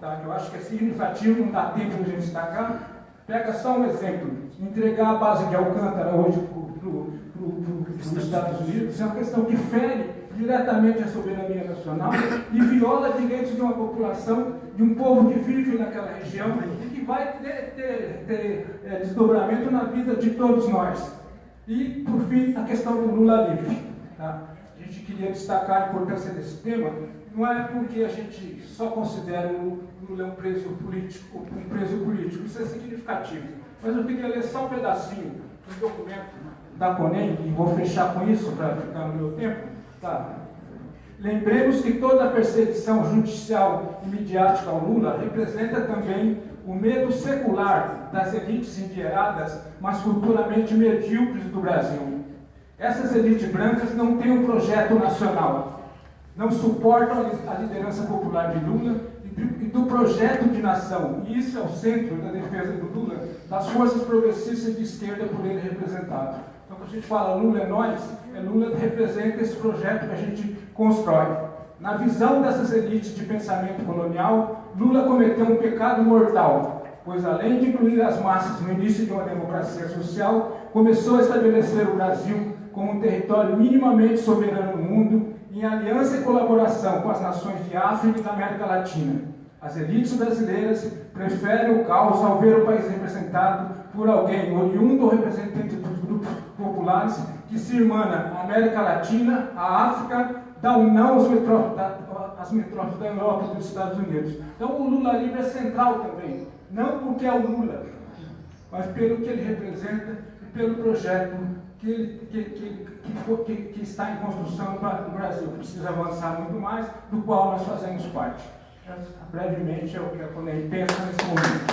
tá? Que eu acho que é significativo, não dá tempo de a gente destacar. Pega só um exemplo, entregar a base de Alcântara hoje para os Estados Unidos, é uma questão que fere diretamente a soberania nacional e viola direitos de uma população, de um povo que vive naquela região e que vai ter desdobramento na vida de todos nós. E, por fim, a questão do Lula livre. Tá? A gente queria destacar a importância desse tema, não é porque a gente só considera o Lula um preso político, isso é significativo. Mas eu queria ler só um pedacinho do documento da CONEM, e vou fechar com isso para ficar no meu tempo. Tá. Lembremos que toda a perseguição judicial e midiática ao Lula representa também o medo secular das elites endinheiradas, mas culturalmente medíocres do Brasil. Essas elites brancas não têm um projeto nacional, não suportam a liderança popular de Lula e do projeto de nação. E isso é o centro da defesa do Lula, das forças progressistas de esquerda por ele representado. Então, quando a gente fala Lula é nós, Lula representa esse projeto que a gente constrói. Na visão dessas elites de pensamento colonial, Lula cometeu um pecado mortal, pois além de incluir as massas no início de uma democracia social, começou a estabelecer o Brasil como um território minimamente soberano no mundo, em aliança e colaboração com as nações de África e da América Latina. As elites brasileiras preferem o caos ao ver o país representado por alguém oriundo ou representante dos grupos populares que se irmana a América Latina, a África, dá um não às metrópoles da Europa e dos Estados Unidos. Então o Lula livre é central também, não porque é o Lula, mas pelo que ele representa e pelo projeto que está em construção para o Brasil, que precisa avançar muito mais, do qual nós fazemos parte. Brevemente é o que a Conei pensa nesse momento.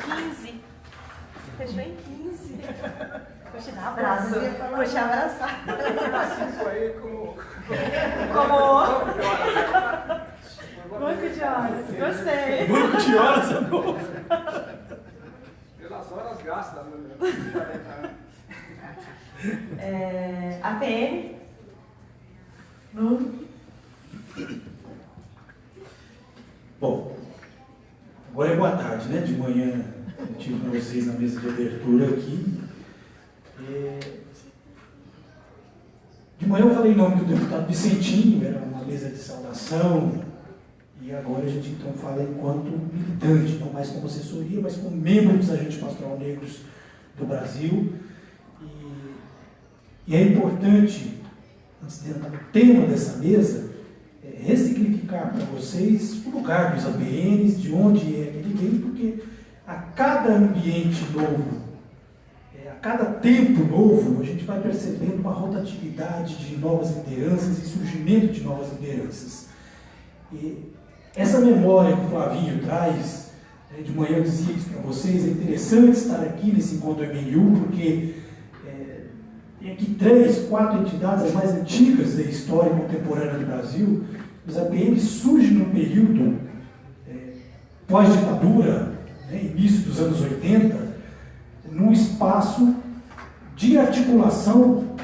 15. Você fechou em 15. Vou te dar um abraço. Vou te abraçar. Isso aí como Banco de horas. Gostei. Banco de horas é novo. pelas horas gastas. APM. Nuno. Bom, agora é boa tarde, né? De manhã eu tive com vocês na mesa de abertura aqui. De manhã eu falei em nome do deputado Vicentinho, era uma mesa de saudação, e agora a gente então fala enquanto militante, não mais como assessoria, mas como membro dos agentes pastoral negros do Brasil. E é importante, antes de entrar no tema dessa mesa, ressignificar para vocês o lugar dos APNs, de onde é que ele vem, porque a cada ambiente novo, a cada tempo novo, a gente vai percebendo uma rotatividade de novas lideranças e surgimento de novas lideranças. E essa memória que o Flavinho traz, de manhã eu dizia isso para vocês, é interessante estar aqui nesse encontro MNU, porque tem aqui 3, 4 entidades as mais antigas da história contemporânea do Brasil. Os APMs surgem no período pós-ditadura, início dos anos 80, num espaço de articulação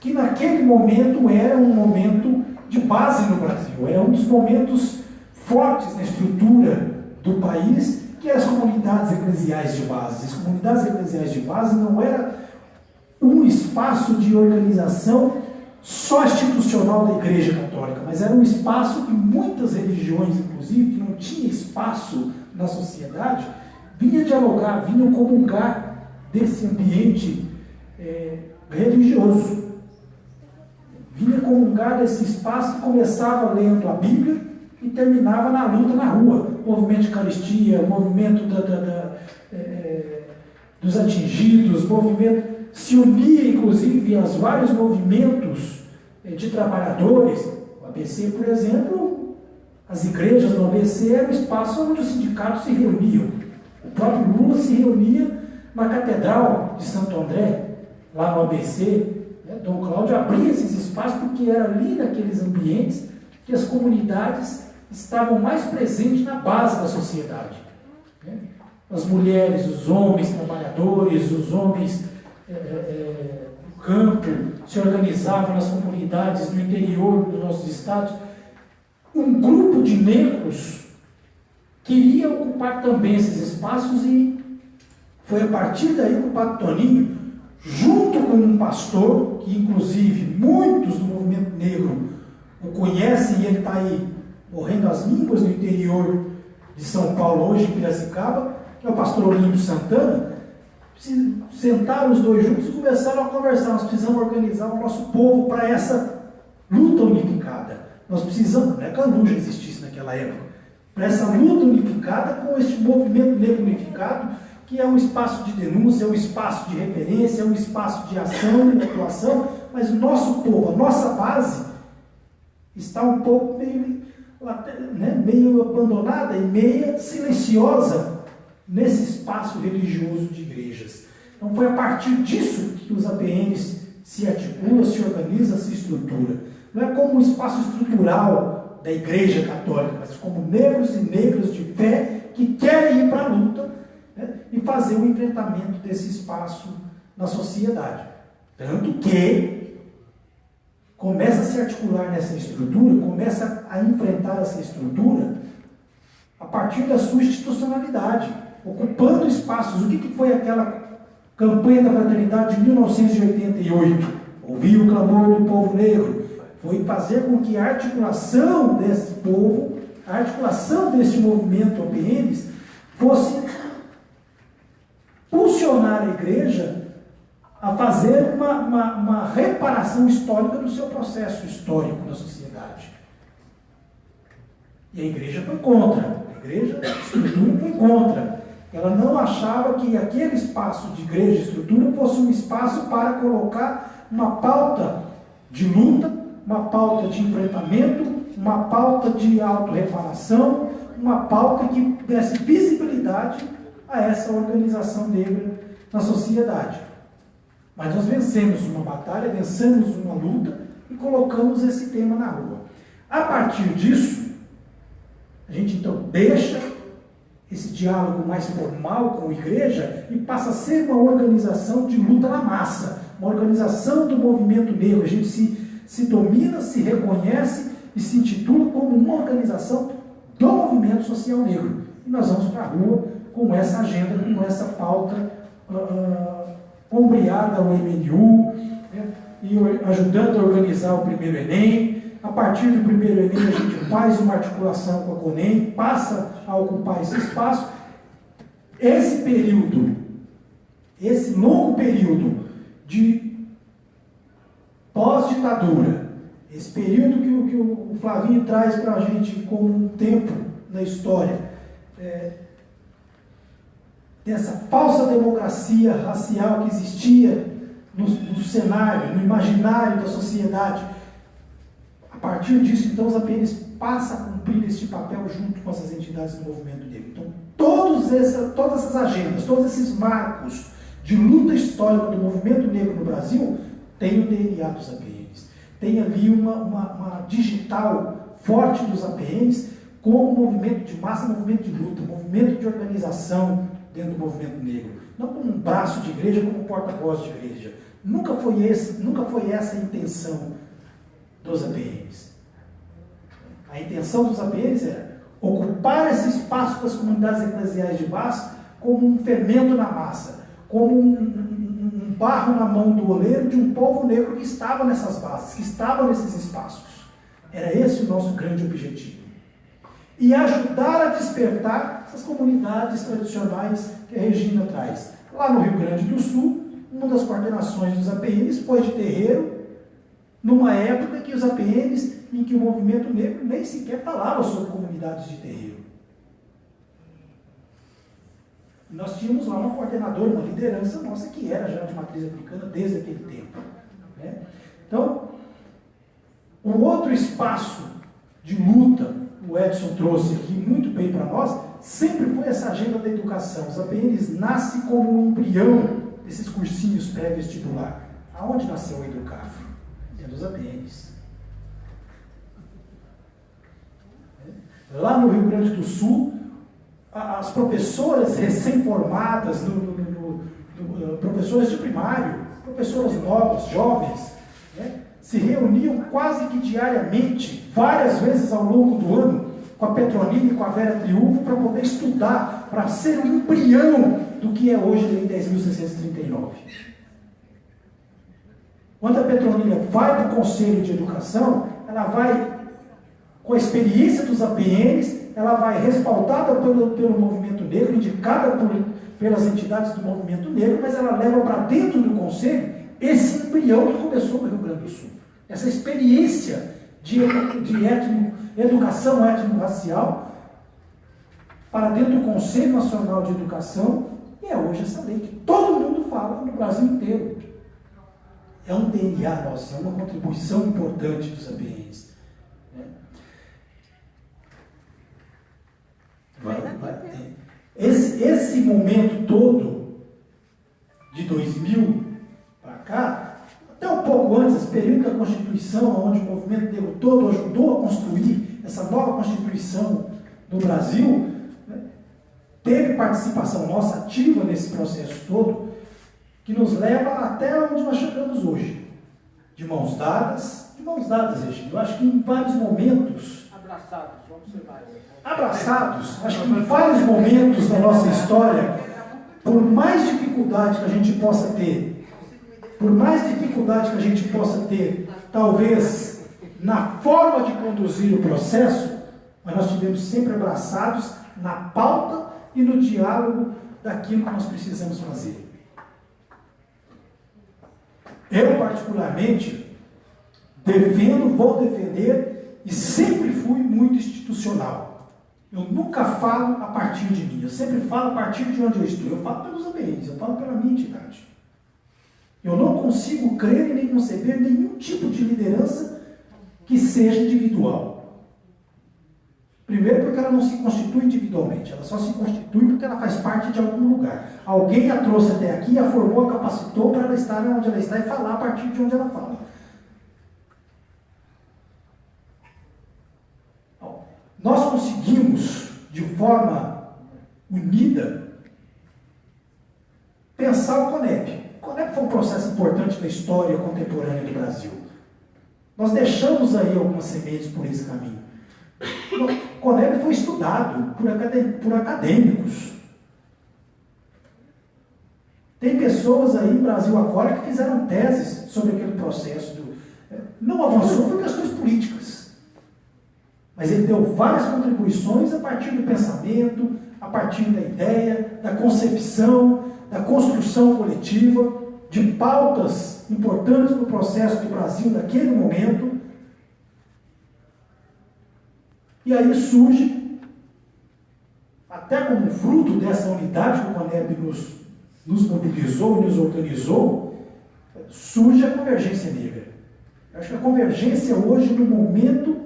que naquele momento era um momento de base no Brasil, era um dos momentos fortes na estrutura do país, que é as comunidades eclesiais de base. As comunidades eclesiais de base não era um espaço de organização só institucional da Igreja Católica, mas era um espaço que muitas religiões, inclusive, que não tinha espaço na sociedade, vinha dialogar, vinha comungar desse ambiente religioso. Vinha comungar desse espaço que começava lendo a Bíblia e terminava na luta na rua. Movimento de Eucaristia, movimento dos atingidos, movimento... Se unia, inclusive, aos vários movimentos de trabalhadores. O ABC, por exemplo, as igrejas do ABC eram o espaço onde os sindicatos se reuniam. O próprio Lula se reunia na Catedral de Santo André, lá no ABC. Dom Cláudio abria esses espaços porque era ali naqueles ambientes que as comunidades estavam mais presentes na base da sociedade. As mulheres, os homens trabalhadores, os homens do campo se organizavam nas comunidades do interior dos nossos estados. Um grupo de negros queria ocupar também esses espaços e foi a partir daí que o Padre Toninho, junto com um pastor, que inclusive muitos do movimento negro o conhecem, e ele está aí morrendo às línguas no interior de São Paulo, hoje em Piracicaba, que é o pastor Olímpio Santana. Sentaram os dois juntos e começaram a conversar. Nós precisamos organizar o nosso povo para essa luta unificada. Nós precisamos, não é que a luta existisse naquela época, para essa luta unificada com este movimento negro unificado, que é um espaço de denúncia, é um espaço de referência, é um espaço de ação e atuação, mas o nosso povo, a nossa base, está um pouco meio abandonada e meio silenciosa nesse espaço religioso de igrejas. Então foi a partir disso que os APMs se articulam, se organizam, se estruturam. Não é como um espaço estrutural da Igreja Católica, mas como negros e negras de fé que querem ir para a luta, e fazer o enfrentamento desse espaço na sociedade. Tanto que começa a se articular nessa estrutura, começa a enfrentar essa estrutura a partir da sua institucionalidade, ocupando espaços. O que foi aquela campanha da fraternidade de 1988? Ouvir o clamor do povo negro, foi fazer com que a articulação desse povo, a articulação deste movimento OPMs, fosse pulsionar a igreja a fazer uma reparação histórica do seu processo histórico na sociedade. E a igreja foi contra. A igreja, a estrutura, foi contra. Ela não achava que aquele espaço de igreja e estrutura fosse um espaço para colocar uma pauta de luta, uma pauta de enfrentamento, uma pauta de autorreparação, uma pauta que desse visibilidade a essa organização negra na sociedade. Mas nós vencemos uma batalha, vencemos uma luta e colocamos esse tema na rua. A partir disso, a gente então deixa esse diálogo mais formal com a igreja e passa a ser uma organização de luta na massa, uma organização do movimento negro. A gente se domina, se reconhece e se intitula como uma organização do movimento social negro. E nós vamos para a rua com essa agenda, com essa pauta ombreada ao MNU, né, e ajudando a organizar o primeiro Enem. A partir do primeiro Enem, a gente faz uma articulação com a CONEM, passa a ocupar esse espaço. Esse período, esse longo período de pós-ditadura, esse período que o Flavinho traz para a gente como um tempo na história, dessa falsa democracia racial que existia no cenário, no imaginário da sociedade. A partir disso, então, os APNs passam a cumprir este papel junto com essas entidades do movimento negro. Então, todas essas agendas, todos esses marcos de luta histórica do movimento negro no Brasil têm o DNA dos APNs. Tem ali uma digital forte dos APNs como movimento de massa, movimento de luta, movimento de organização dentro do movimento negro. Não como um braço de igreja, como um porta-voz de igreja. Nunca foi essa a intenção dos APNs. A intenção dos APNs era ocupar esse espaço das comunidades eclesiais de base como um fermento na massa, como um barro na mão do oleiro de um povo negro que estava nessas bases, que estava nesses espaços. Era esse o nosso grande objetivo. E ajudar a despertar essas comunidades tradicionais que a Regina traz. Lá no Rio Grande do Sul, uma das coordenações dos APNs foi de terreiro, numa época que os APNs, em que o movimento negro nem sequer falava sobre comunidades de terreiro. Nós tínhamos lá uma coordenadora, uma liderança nossa que era já de matriz africana desde aquele tempo. Né? Então, um outro espaço de luta, o Edson trouxe aqui muito bem para nós, sempre foi essa agenda da educação. Os APNs nascem como um embrião desses cursinhos pré-vestibular. Aonde nasceu o Educafro? Dentro dos APNs. Lá no Rio Grande do Sul, as professoras recém-formadas, professoras de primário, professoras novas, jovens, né, se reuniam quase que diariamente, várias vezes ao longo do ano, com a Petronila e com a Vera Triunfo, para poder estudar, para ser o embrião do que é hoje a Lei 10.639. Quando a Petronila vai para o Conselho de Educação, ela vai, com a experiência dos APNs, ela vai respaldada pelo movimento negro, indicada pelas entidades do movimento negro, mas ela leva para dentro do Conselho esse embrião que começou no Rio Grande do Sul. Essa experiência de educação étnico-racial para dentro do Conselho Nacional de Educação, e é hoje essa lei que todo mundo fala no Brasil inteiro. É um DNA nosso, é uma contribuição importante dos APNs. Esse momento todo, de 2000 para cá, até um pouco antes, esse período da Constituição, onde o movimento negro todo ajudou a construir essa nova Constituição do Brasil, né, teve participação nossa ativa nesse processo todo, que nos leva até onde nós chegamos hoje. De mãos dadas, Regina. Eu acho que em vários momentos... Abraçados, vamos ser mais. Abraçados, acho que em vários momentos da nossa história, por mais dificuldade que a gente possa ter, talvez na forma de conduzir o processo, mas nós estivemos sempre abraçados na pauta e no diálogo daquilo que nós precisamos fazer. Eu, particularmente, defendo, vou defender e sempre fui muito institucional. Eu nunca falo a partir de mim, eu sempre falo a partir de onde eu estou. Eu falo pelos ambientes, eu falo pela minha entidade. Eu não consigo crer e nem conceber nenhum tipo de liderança que seja individual. Primeiro porque ela não se constitui individualmente, ela só se constitui porque ela faz parte de algum lugar. Alguém a trouxe até aqui, a formou, a capacitou para ela estar onde ela está e falar a partir de onde ela fala. Nós conseguimos, de forma unida, pensar o CONEP. O CONEP foi um processo importante na história contemporânea do Brasil. Nós deixamos aí algumas sementes por esse caminho. O CONEP foi estudado por acadêmicos. Tem pessoas aí, Brasil afora, que fizeram teses sobre aquele processo. Não avançou por questões políticas. Mas ele deu várias contribuições a partir do pensamento, a partir da ideia, da concepção, da construção coletiva, de pautas importantes no processo do Brasil naquele momento. E aí surge, até como fruto dessa unidade que o CONEP nos mobilizou e nos organizou, surge a convergência negra. Eu acho que a convergência hoje, no momento,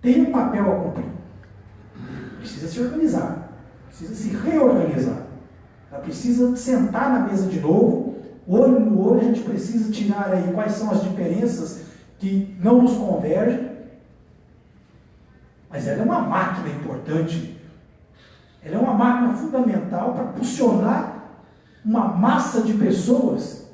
tem um papel a cumprir. Precisa se organizar, precisa se reorganizar. Ela precisa sentar na mesa de novo, olho no olho, a gente precisa tirar aí quais são as diferenças que não nos convergem. Mas ela é uma máquina importante, ela é uma máquina fundamental para impulsionar uma massa de pessoas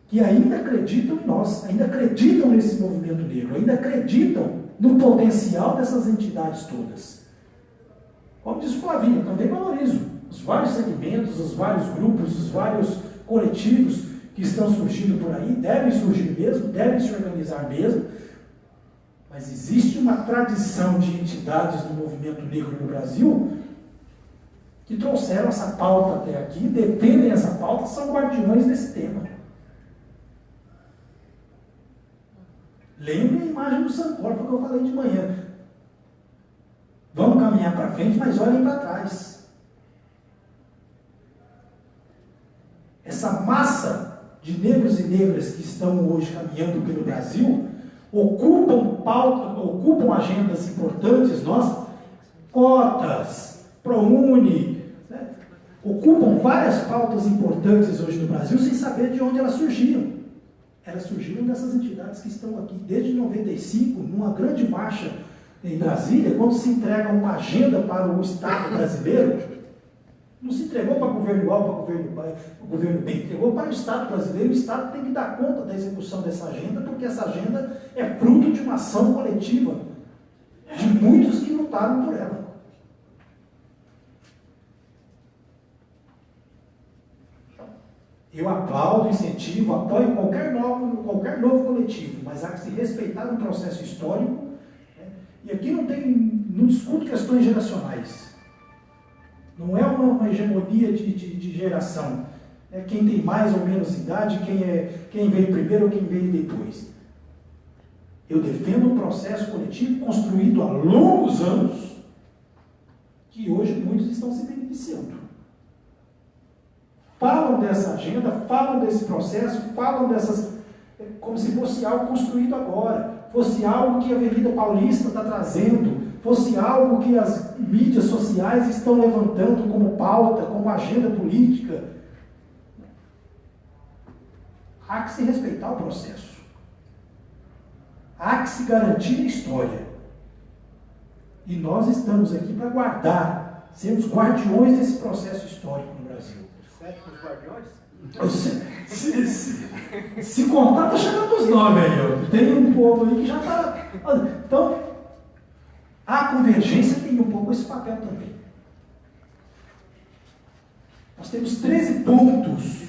que ainda acreditam em nós, ainda acreditam nesse movimento negro, ainda acreditam no potencial dessas entidades todas. Como diz o Flavinho, eu também valorizo os vários segmentos, os vários grupos, os vários coletivos que estão surgindo por aí, devem surgir mesmo, devem se organizar mesmo, mas existe uma tradição de entidades do movimento negro no Brasil que trouxeram essa pauta até aqui, defendem essa pauta, são guardiões desse tema. Lembre a imagem do Sancor, foi o que eu falei de manhã. Vamos caminhar para frente, mas olhem para trás. Essa massa de negros e negras que estão hoje caminhando pelo Brasil ocupam agendas importantes nossas, cotas, ProUni, né? Ocupam várias pautas importantes hoje no Brasil sem saber de onde elas surgiram. Elas surgiram dessas entidades que estão aqui desde 95, numa grande marcha em Brasília, quando se entrega uma agenda para o Estado brasileiro. Não se entregou para o governo A, para o governo B, entregou para o Estado brasileiro. O Estado tem que dar conta da execução dessa agenda, porque essa agenda é fruto de uma ação coletiva de muitos que lutaram por ela. Eu aplaudo, incentivo, apoio qualquer novo coletivo, mas há que se respeitar um processo histórico, né? E aqui não discuto questões geracionais. Não é uma hegemonia de geração. É quem tem mais ou menos idade, quem veio primeiro ou quem veio depois. Eu defendo um processo coletivo construído há longos anos, que hoje muitos estão se beneficiando. Falam dessa agenda, falam desse processo, falam dessas, como se fosse algo construído agora, fosse algo que a Avenida Paulista está trazendo, fosse algo que as mídias sociais estão levantando como pauta, como agenda política. Há que se respeitar o processo. Há que se garantir a história. E nós estamos aqui para guardar, sermos guardiões desse processo histórico no Brasil. Sétimos guardiões? Se contar, está chegando os 9 aí. Ó. Tem um povo aí que já está... Então, a convergência tem um pouco esse papel também. Nós temos 13 pontos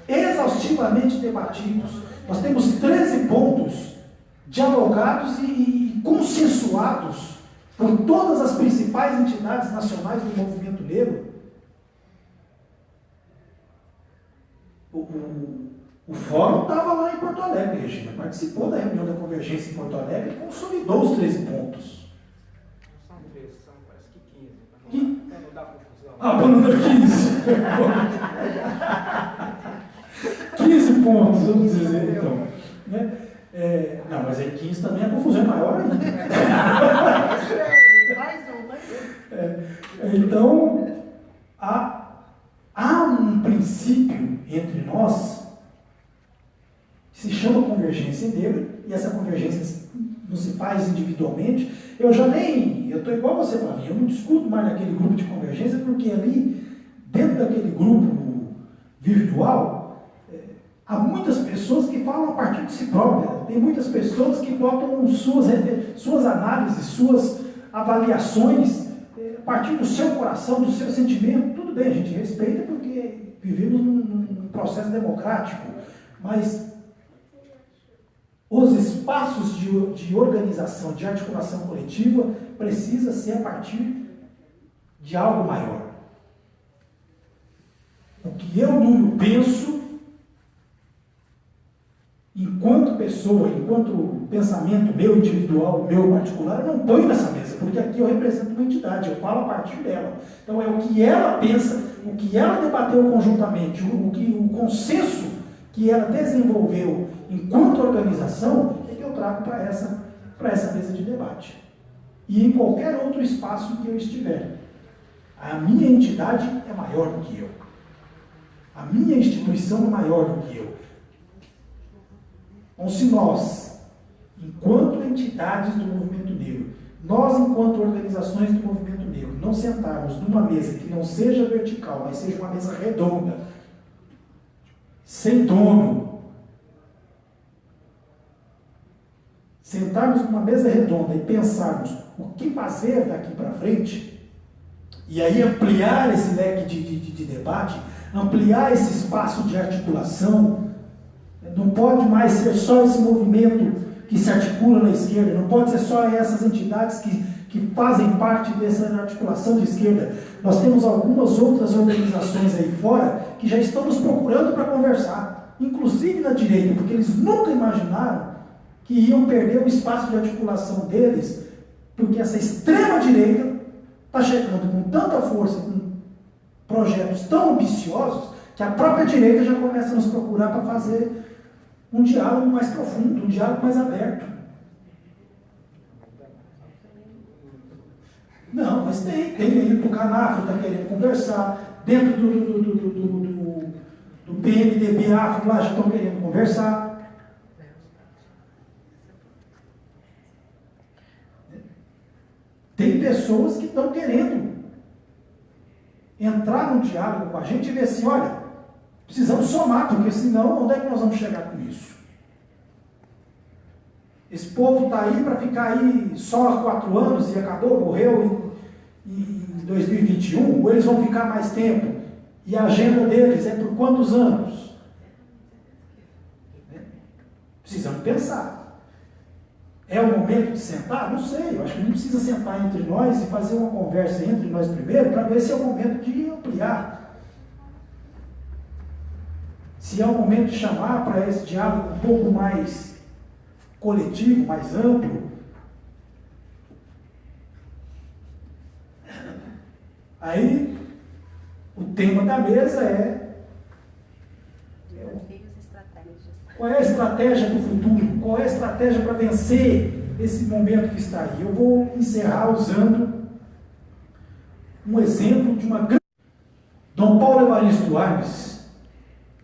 exaustivamente debatidos, Nós temos 13 pontos dialogados e consensuados por todas as principais entidades nacionais do movimento negro. O fórum estava lá em Porto Alegre, Regina, participou da reunião da Convergência em Porto Alegre e consolidou os 13 pontos. São 13, são parece que 15. Que? Para não dar confusão. Ah, para não dar 15. 15 pontos, vamos dizer, então. Né? Não, mas aí 15 também a confusão é maior ainda. Então, há um princípio entre nós que se chama convergência negra, e essa convergência não se faz individualmente. Eu estou igual você, Flavinha, eu não discuto mais naquele grupo de convergência, porque ali, dentro daquele grupo virtual, há muitas pessoas que falam a partir de si próprias, tem muitas pessoas que botam suas análises, suas avaliações, a partir do seu coração, do seu sentimento. Tudo bem, a gente respeita porque vivemos num processo democrático, mas os espaços de organização, de articulação coletiva, precisa ser a partir de algo maior. O que eu, Núrio, penso, enquanto pessoa, enquanto pensamento meu individual, meu particular, eu não ponho nessa mesa, porque aqui eu represento uma entidade, eu falo a partir dela. Então é o que ela pensa, o que ela debateu conjuntamente, o consenso que ela desenvolveu enquanto organização, é que eu trago para essa mesa de debate. E em qualquer outro espaço que eu estiver. A minha entidade é maior do que eu. A minha instituição é maior do que eu. Então, se nós, enquanto entidades do movimento negro, nós, enquanto organizações do movimento negro, não sentarmos numa mesa que não seja vertical, mas seja uma mesa redonda, sem dono, sentarmos numa mesa redonda e pensarmos o que fazer daqui para frente, e aí ampliar esse leque de debate, ampliar esse espaço de articulação. Não pode mais ser só esse movimento que se articula na esquerda, não pode ser só essas entidades que fazem parte dessa articulação de esquerda. Nós temos algumas outras organizações aí fora que já estão nos procurando para conversar, inclusive na direita, porque eles nunca imaginaram que iam perder o espaço de articulação deles, porque essa extrema-direita está chegando com tanta força, com projetos tão ambiciosos, que a própria direita já começa a nos procurar para fazer um diálogo mais profundo, um diálogo mais aberto. Não, mas tem aí o Canafro está querendo conversar, dentro do PMDB Afro lá já estão querendo conversar. Tem pessoas que estão querendo entrar num diálogo com a gente e ver assim, olha, precisamos somar, porque senão, onde é que nós vamos chegar com isso? Esse povo está aí para ficar aí só há 4 anos e acabou, morreu em 2021, ou eles vão ficar mais tempo? E a agenda deles é por quantos anos? Precisamos pensar. É o momento de sentar? Não sei, eu acho que a gente precisa sentar entre nós e fazer uma conversa entre nós primeiro, para ver se é o momento de ampliar. Se é o momento de chamar para esse diálogo um pouco mais coletivo, mais amplo. Aí, o tema da mesa qual é a estratégia do futuro? Qual é a estratégia para vencer esse momento que está aí? Eu vou encerrar usando um exemplo de uma grande... Dom Paulo Evaristo Arnes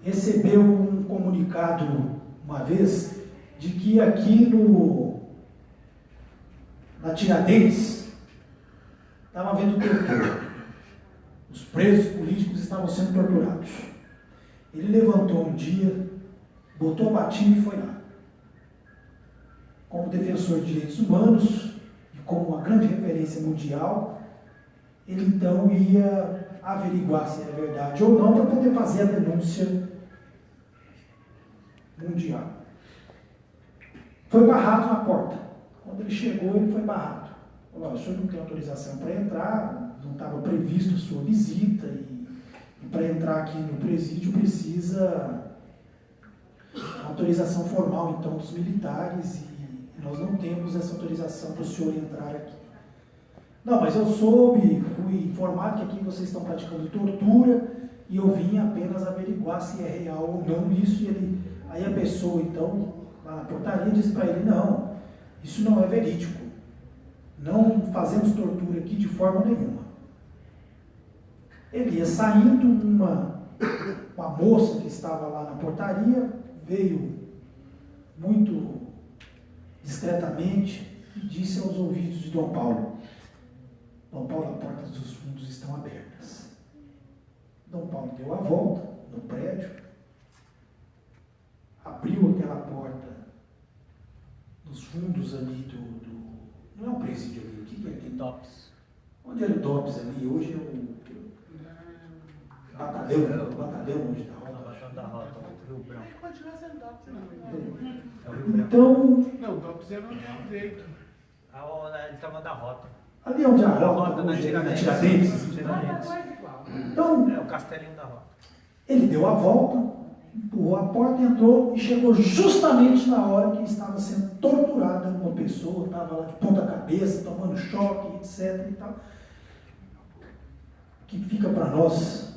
recebeu um comunicado uma vez de que aqui na Tiradentes estava havendo tortura. Os presos políticos estavam sendo torturados. Ele levantou um dia, botou a batina e foi lá. Como defensor de direitos humanos e como uma grande referência mundial, ele então ia averiguar se é verdade ou não para poder fazer a denúncia mundial. foi barrado na porta. Quando ele chegou, ele foi barrado. Falou: o senhor não tem autorização para entrar, não estava previsto a sua visita, e para entrar aqui no presídio precisa autorização formal, então, dos militares, e nós não temos essa autorização para o senhor entrar aqui. Não, mas eu soube, fui informado que aqui vocês estão praticando tortura, e eu vim apenas averiguar se é real ou não isso. E aí a pessoa, então, lá na portaria, disse para ele: não, isso não é verídico. Não fazemos tortura aqui de forma nenhuma. Ele ia saindo, uma moça que estava lá na portaria veio muito discretamente e disse aos ouvidos de Dom Paulo: Dom Paulo, as portas dos fundos estão abertas. Dom Paulo deu a volta no prédio, abriu aquela porta dos fundos ali não é um presídio ali, o que é aquele? DOPS. Onde era o DOPS ali? Hoje é o batalhão hoje da Rota. Batalhão da Rota, Rio Branco. Continua sendo DOPS, É o Rio Branco. Então, Não, o DOPS era no direito. Ele estava da Rota. ali onde a Era a Rota, Rota na hoje é na Tiradentes. Tiradentes. quase igual. Então, É o Castelinho da Rota. ele deu a volta, empurrou a porta, entrou e chegou justamente na hora que estava sendo torturada uma pessoa, estava lá de ponta cabeça, tomando choque, etc. e tal. O que fica para nós,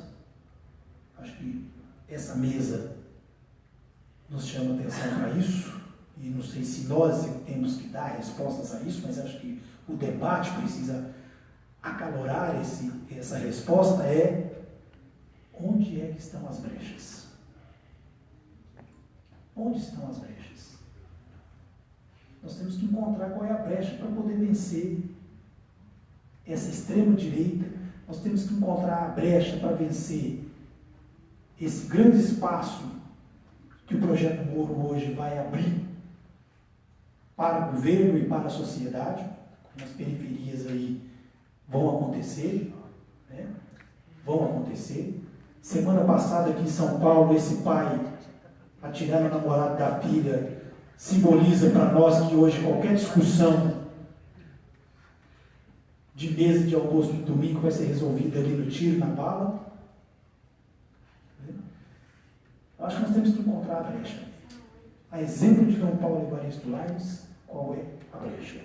acho que essa mesa nos chama atenção para isso, e não sei se nós temos que dar respostas a isso, mas acho que o debate precisa acalorar essa resposta: onde é que estão as brechas? Onde estão as brechas? Nós temos que encontrar qual é a brecha para poder vencer essa extrema-direita. Nós temos que encontrar a brecha para vencer esse grande espaço que o Projeto Moro hoje vai abrir para o governo e para a sociedade. Nas periferias aí vão acontecer, né? Vão acontecer. Semana passada aqui em São Paulo, esse pai atirando o namorado da filha simboliza para nós que hoje qualquer discussão de mesa de almoço de domingo vai ser resolvida ali no tiro, na bala. Eu acho que nós temos que encontrar a brecha. A exemplo de Dom Paulo Evaristo Laines, qual é a brecha?